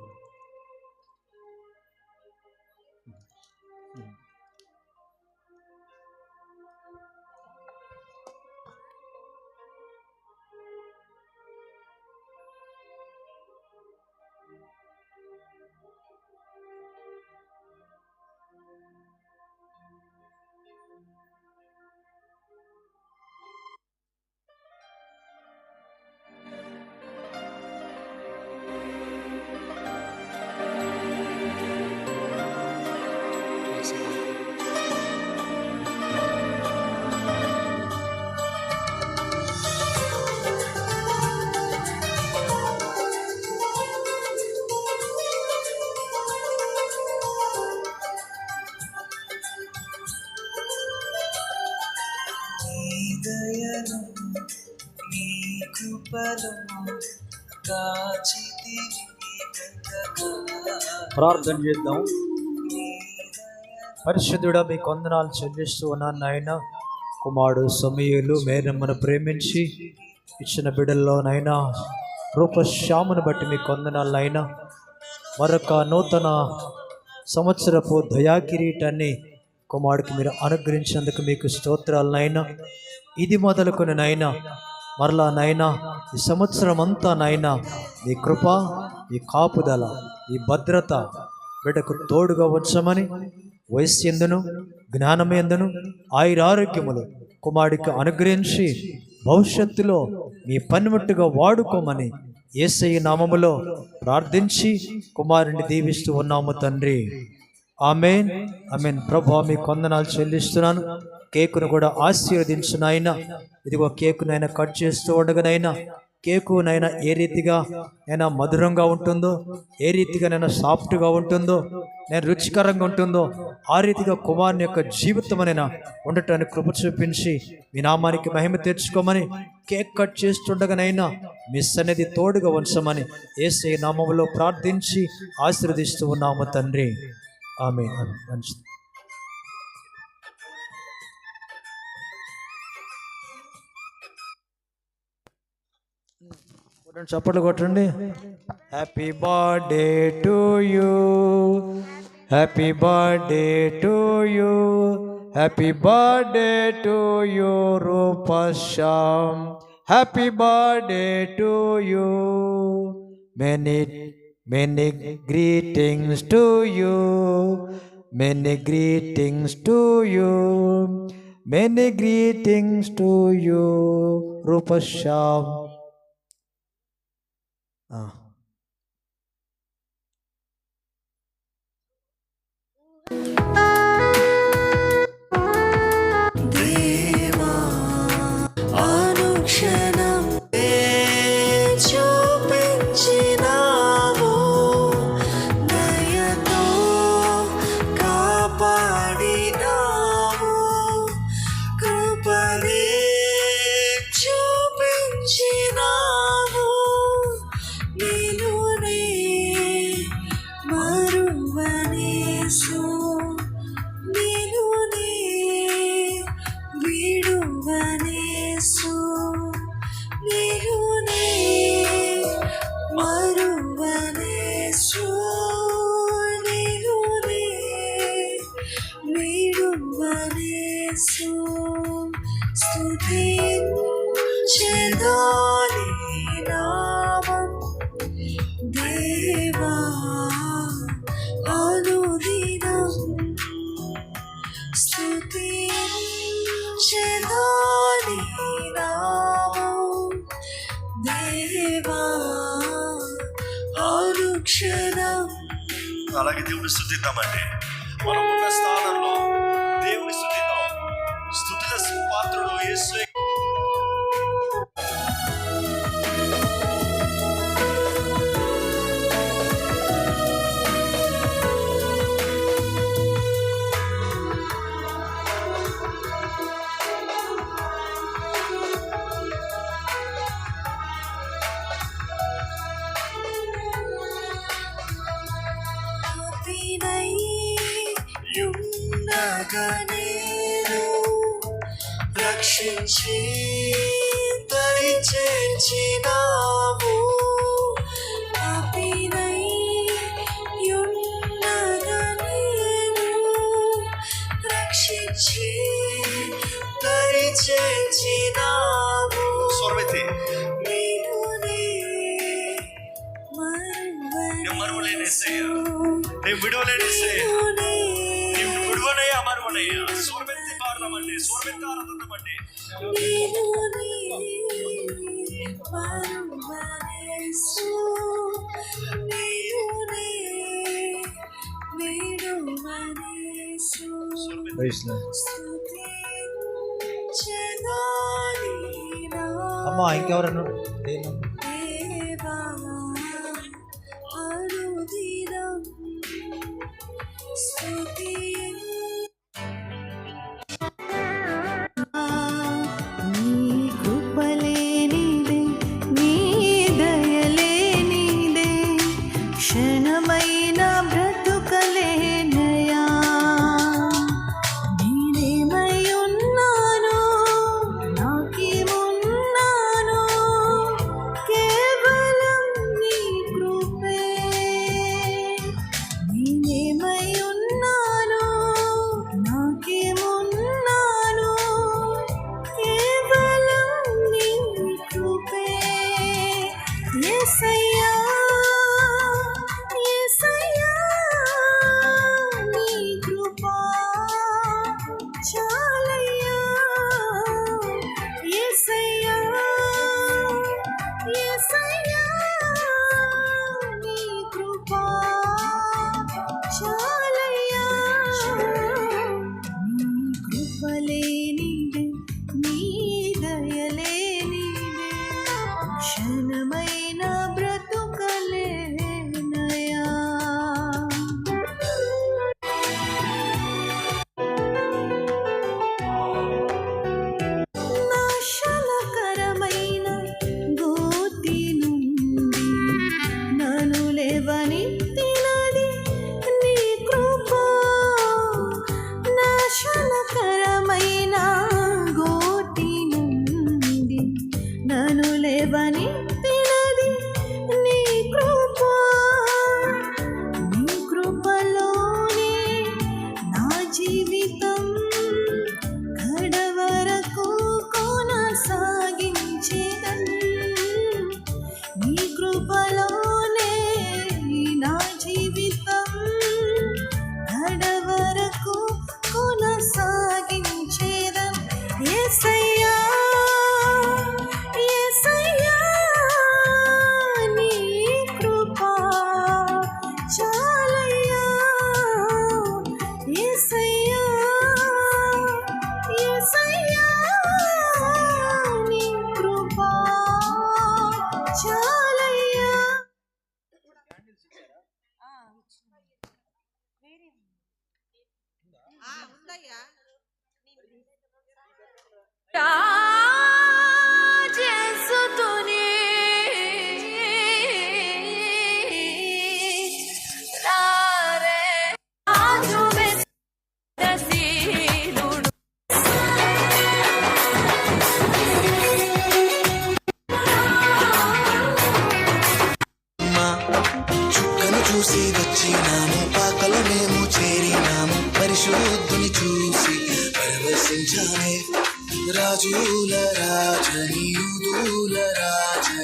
ప్రార్థన చేద్దాం. పరిశుద్ధుడా, మీకు వందనాలు చెల్లిస్తూ ఉన్నాను నాయన. కుమారుడు సమూయేలు మేరమ్మను ప్రేమించి ఇచ్చిన బిడ్డల్లో నైనా రూపశ్యామును బట్టి మీకు వందనాలు నాయన. మరొక నూతన సంవత్సరపు దయాకిరీటాన్ని కుమారుడికి మీరు అనుగ్రహించినందుకు మీకు స్తోత్రాలు నాయన. ఇది మొదలుకొని నాయన మరలా నాయనా ఈ సంవత్సరం అంతా నాయనా మీ కృప, మీ కాపుదల, మీ భద్రత బిడ్డకు తోడుగా వచ్చమని, వయస్సు ఎందును జ్ఞానం ఎందును ఆయురారోగ్యములు కుమారుడికి అనుగ్రహించి భవిష్యత్తులో మీ పనిముట్టుగా వాడుకోమని యేసయ్య నామములో ప్రార్థించి కుమారుని దీవిస్తూ ఉన్నాము తండ్రి. ఆమేన్, ఆమేన్. ప్రభువా, మీకు వందనాలు చెల్లిస్తున్నాను. కేకును కూడా ఆశీర్వదించు నాయన. ఇదిగో కేకునైనా కట్ చేస్తూ ఉండగానైనా కేకునైనా ఏ రీతిగా అయినా మధురంగా ఉంటుందో, ఏ రీతిగా నైనా సాఫ్ట్గా ఉంటుందో, నేను రుచికరంగా ఉంటుందో ఆ రీతిగా కుమారుని యొక్క జీవితమైనా ఉండటానికి కృప చూపించి మీ నామానికి మహిమ తెచ్చుకోమని, కేక్ కట్ చేస్తుండగానైనా మీ సన్నిధి తోడుగా ఉంచమని యేసయ్య నామములో ప్రార్థించి ఆశీర్వదిస్తూ ఉన్నాము తండ్రి. ఆమేన్. మంచిది. చప్పట్లు కొట్టండి. Happy birthday to you, happy birthday to you, happy birthday to you Rupashyam, happy birthday to you, many many greetings to you, many greetings to you, many greetings to you. Rupashyam. అలాగే దేవుని స్తుతిద్దామండి. మనం ఉన్న స్థానంలో దేవుని స్తుతిద్దాం. స్తుతుల పాత్రలో యేసు. రక్షించి దరి చేర్చినావు, పాపినై యున్నగా నేను రక్షించి దరి చేర్చినావు. స్వరమెత్తి. మరువలేని యేసయ్య, నేను విడువలేని యేసయ్య, నేను విడువనయ్యా మరువనయ్యా. స్వరమెత్తి పాడదామండి, స్వరమెత్తి ఆరాధిద్దామండి. అమ్మా ఇంకెవరన్నా జీవితం కడవరకు కొనసాగించే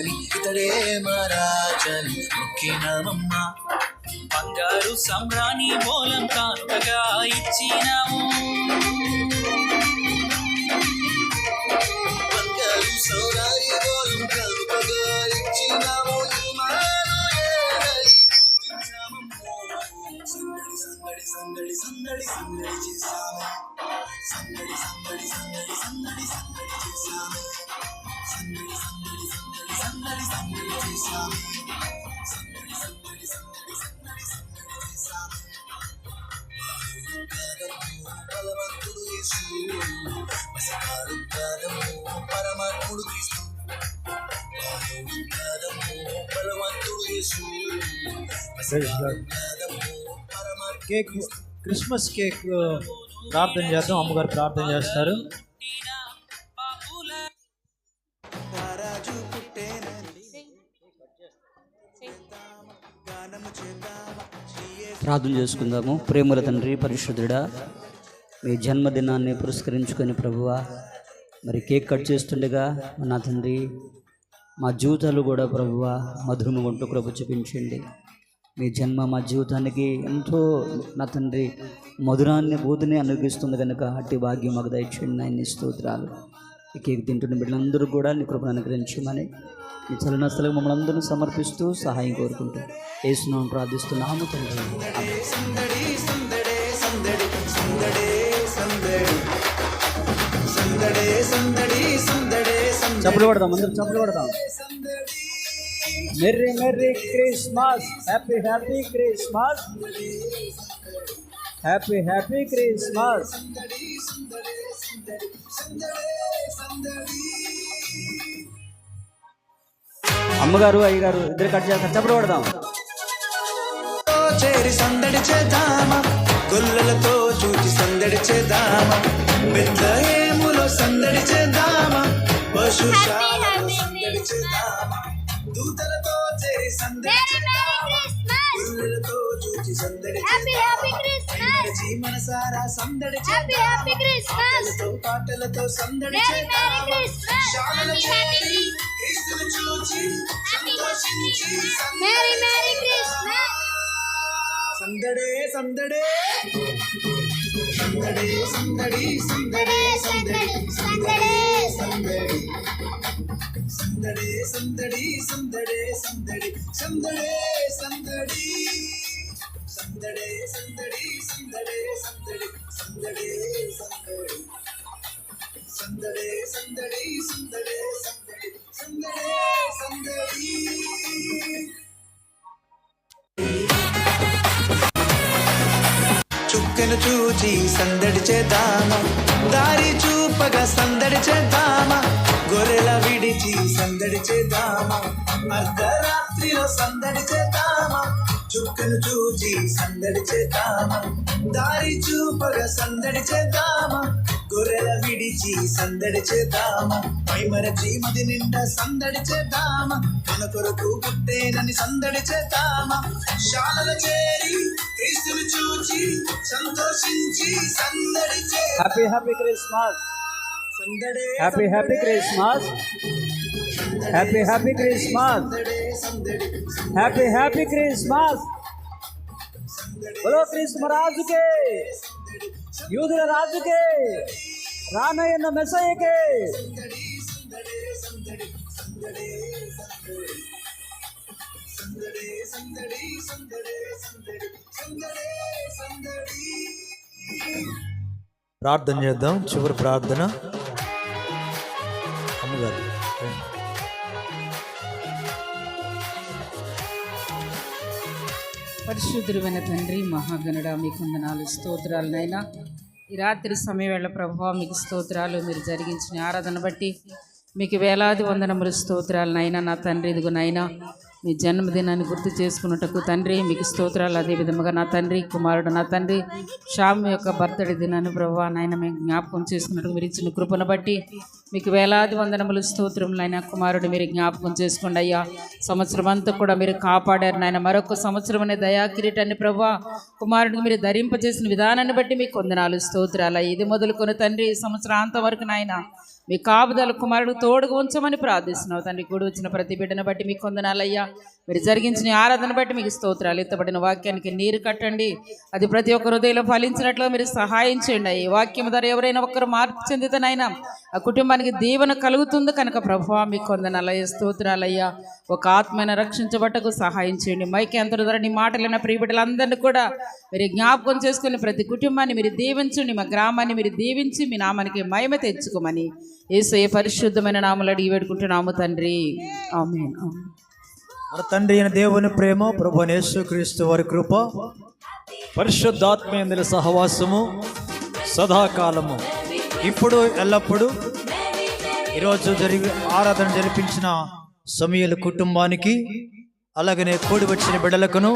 సుందరి ఇతడే మరాజని మొక్కినామమ్మ. బంగారు సంబ్రాణి మూలం కాంతగా ఇచ్చినాము. బంగారు సౌరారి మూలం కలుపగా ఇచ్చినాము. సందడి సందడి సందడి సందడి చేశాము. సందడి సందడి సందడి సందడి సందడి చేశాము. సందడి సందడి సందడి సందడి సందడి చేశాము. సందడి సందడి సందడి సందడి సందడి చేశాము. బలవంతుడు యేసు, మసకాడు కాదము పరమాత్ముడు క్రీస్తు. బలవంతుడు యేసు, మసకాడు కాదము. కేక్ క్రిస్మస్ కేక్ ప్రార్థన చేద్దాం. అమ్మగారు ప్రార్థన చేస్తారు. ప్రార్థన చేసుకుందాము. ప్రేమల తండ్రి, పరిశుద్ధుడా, మీ జన్మదినాన్ని పురస్కరించుకొని ప్రభువా, మరి కేక్ కట్ చేస్తుండగా నా తండ్రి మా జీవితాలు కూడా ప్రభువా మధురము వంటూ కృప చూపించండి. మీ జన్మ మా జీవితానికి ఎంతో నా తండ్రి మధురాన్ని బోధని అనుగ్రహిస్తుంది కనుక అట్టి భాగ్యం మాకు దయచేయండి నాయన. స్తోత్రాలు. ఈ కేక్ తింటున్న బిడ్డలందరూ కూడా నీ కృపను అనుగ్రహించమని మీ చలనస్తలకు మమ్మల్ని అందరూ సమర్పిస్తూ సహాయం కోరుకుంటూ యేసునామమున ప్రార్థిస్తున్నాము తండ్రి. చప్పట్లు కొడదాం, అందరూ చప్పట్లు కొడదాం. Merry merry Christmas, happy happy Christmas, happy happy Christmas. అమ్మగారు అయ్యగారు ఇద్దరు కట్ చేస్తారు. చప్పట్లు కొడదాం. చేరి సందడి చేద్దామా, గొల్లలతో చూచి సందడి చేద్దామా, బెత్లెహేములో సందడి చేద్దామా, పశుశాలలో సందడి చేద్దామా, దూతలతో చేరి సందడి చేద్దామా, గొల్లలతో చూచి సందడి చేద్దామా, మనసారా సందడి చేద్దామా, పాటలతో సందడి చేద్దామా, శాలలు చేరి క్రీస్తును చూచి సంతోషించి సందడే సందడే సందడే సందడి సందడే సందడి సందడే సందడి సందడే సందడి సందడే సందడి సందడే సందడి సందడే సందడి సందడే సందడి సందడే సందడి సందడే సందడి సందడే సందడి సందడే సందడి. చుక్కను చూచి సందడి చేద్దామా, దారి చూపగా సందడి చేద్దామా, గొర్రెల విడిచి సందడి చేద్దామా, అర్ధరాత్రిలో సందడి చేద్దామా, చుక్కను చూచి సందడి చేద్దామా, దారి చూపగా సందడి చేద్దామా, గొర్రెల విడిచి సందడి చేద్దామా, మైమరచి మది నిండా సందడి చేద్దామా, మన కొరకు పుట్టేనని సందడి చేద్దామా, శాలల చేరి క్రీస్తును చూచి సంతోషించి సందడి చే. హ్యాపీ హ్యాపీ క్రిస్మస్, సందడే happy happy Christmas, happy happy Christmas, happy happy Christmas. బోలో క్రీస్తు రాజుకే, యూదుల రాజుకే, రానయ్యన్న మెస్సయ్యకే. ప్రార్థన చేద్దాం. చివరి ప్రార్థన. అమ్మగారు పరిశుద్ధుడైన తండ్రి, మహాగణుడ, మీకు వందనాలు, స్తోత్రాలు నైనా. ఈ రాత్రి సమయవేళ ప్రభువా మీకు స్తోత్రాలు. మీరు జరిగించిన ఆరాధన బట్టి మీకు వేలాది వందనములు, స్తోత్రాలు నైనా. నా తండ్రి, ఇదిగో నైనా మీ జన్మదినాన్ని గుర్తు చేసుకున్నట్టుకు తండ్రి మీకు స్తోత్రాలు. అదే విధముగా నా తండ్రి కుమారుడు నా తండ్రి శ్యామ్ యొక్క బర్త్డే దినాన్ని ప్రభువా నాయన మేము జ్ఞాపకం చేసుకున్నట్టుకు మీరు ఇచ్చిన కృపను బట్టి మీకు వేలాది వందనములు, స్తోత్రములు అయినా. కుమారుడు మీరు జ్ఞాపకం చేసుకోండి అయ్యా. సంవత్సరం అంతా కూడా మీరు కాపాడారు నాయన. మరొక సంవత్సరం అనే దయా కిరీటాన్ని ప్రభువా కుమారుడికి మీరు ధరింపజేసిన విధానాన్ని బట్టి మీకు వందనాలు, స్తోత్రాలు. ఇది మొదలుకొని తండ్రి సంవత్సరాంతం వరకు నాయన మీ కాపుదల కుమారుడు తోడుగా ఉంచమని ప్రార్థిస్తున్నావు తండ్రి. కూడి వచ్చిన ప్రతి బిడ్డను బట్టి మీకు వందనాలయ్యా. మీరు జరిగించిన ఆరాధన బట్టి మీకు స్తోత్రాలు. ఎత్తబడిన వాక్యానికి నీరు కట్టండి, అది ప్రతి ఒక్క హృదయంలో ఫలించినట్లు మీరు సహాయం చేయండి. ఈ వాక్యం ద్వారా ఎవరైనా ఒక్కరు మార్పు చెందితేనైనా ఆ కుటుంబానికి దీవెన కలుగుతుంది కనుక ప్రభువా మీకు వందనాలయ్యా, స్తోత్రాలయ్యా. ఒక ఆత్మైన రక్షించబట్టకు సహాయం చేయండి. మైకి అంతటి ద్వారా నీ మాటలైన ప్రియ బిడ్డలందరినీ కూడా మీరు జ్ఞాపకం చేసుకుని ప్రతి కుటుంబాన్ని మీరు దీవించండి, మా గ్రామాన్ని మీరు దీవించి మీ నామానికి మహిమ తెచ్చుకోమని యేసయ్య పరిశుద్ధమైన నామములో అడిగి వేడుకుంటున్నాము తండ్రి, ఆమేన్. మన తండ్రి అయిన దేవుని ప్రేమ, ప్రభువైన యేసుక్రీస్తు వారి కృప, పరిశుద్ధాత్మేంద్ర సహవాసము సదాకాలము ఇప్పుడు ఎల్లప్పుడూ ఈరోజు ఆరాధన జరిపించిన సమూయేలు కుటుంబానికి, అలాగనే కూడి వచ్చిన బిడ్డలకును,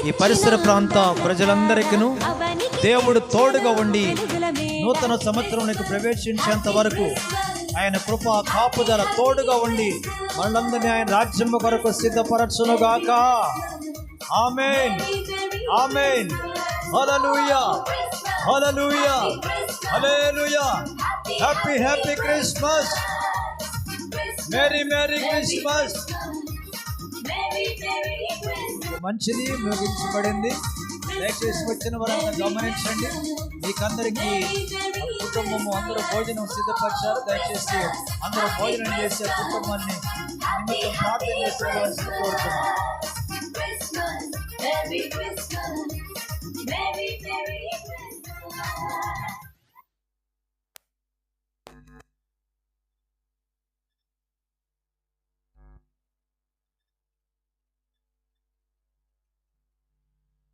ఈ పరిసర ప్రాంత ప్రజలందరికీ దేవుడు తోడుగా ఉండి నూతన సంవత్సరంలోకి ప్రవేశించేంత వరకు ఆయన కృప కాపుదల తోడుగా ఉండి మనలందరినీ ఆయన రాజ్యం కొరకు సిద్ధపరచునుగాక. ఆమేన్, ఆమేన్. హల్లెలూయా, హల్లెలూయా, హల్లెలూయా. Happy happy Christmas, merry merry Christmas. మంచిది ముగించబడింది. దయచేసి వచ్చిన వారంతా గమనించండి. మీకందరికీ కుటుంబము అందరూ భోజనం సిద్ధపరిచారు. దయచేసి అందరూ భోజనం చేసే కుటుంబాన్ని నిమిత్తం ప్రార్థన చేసి కోరుతున్నాను.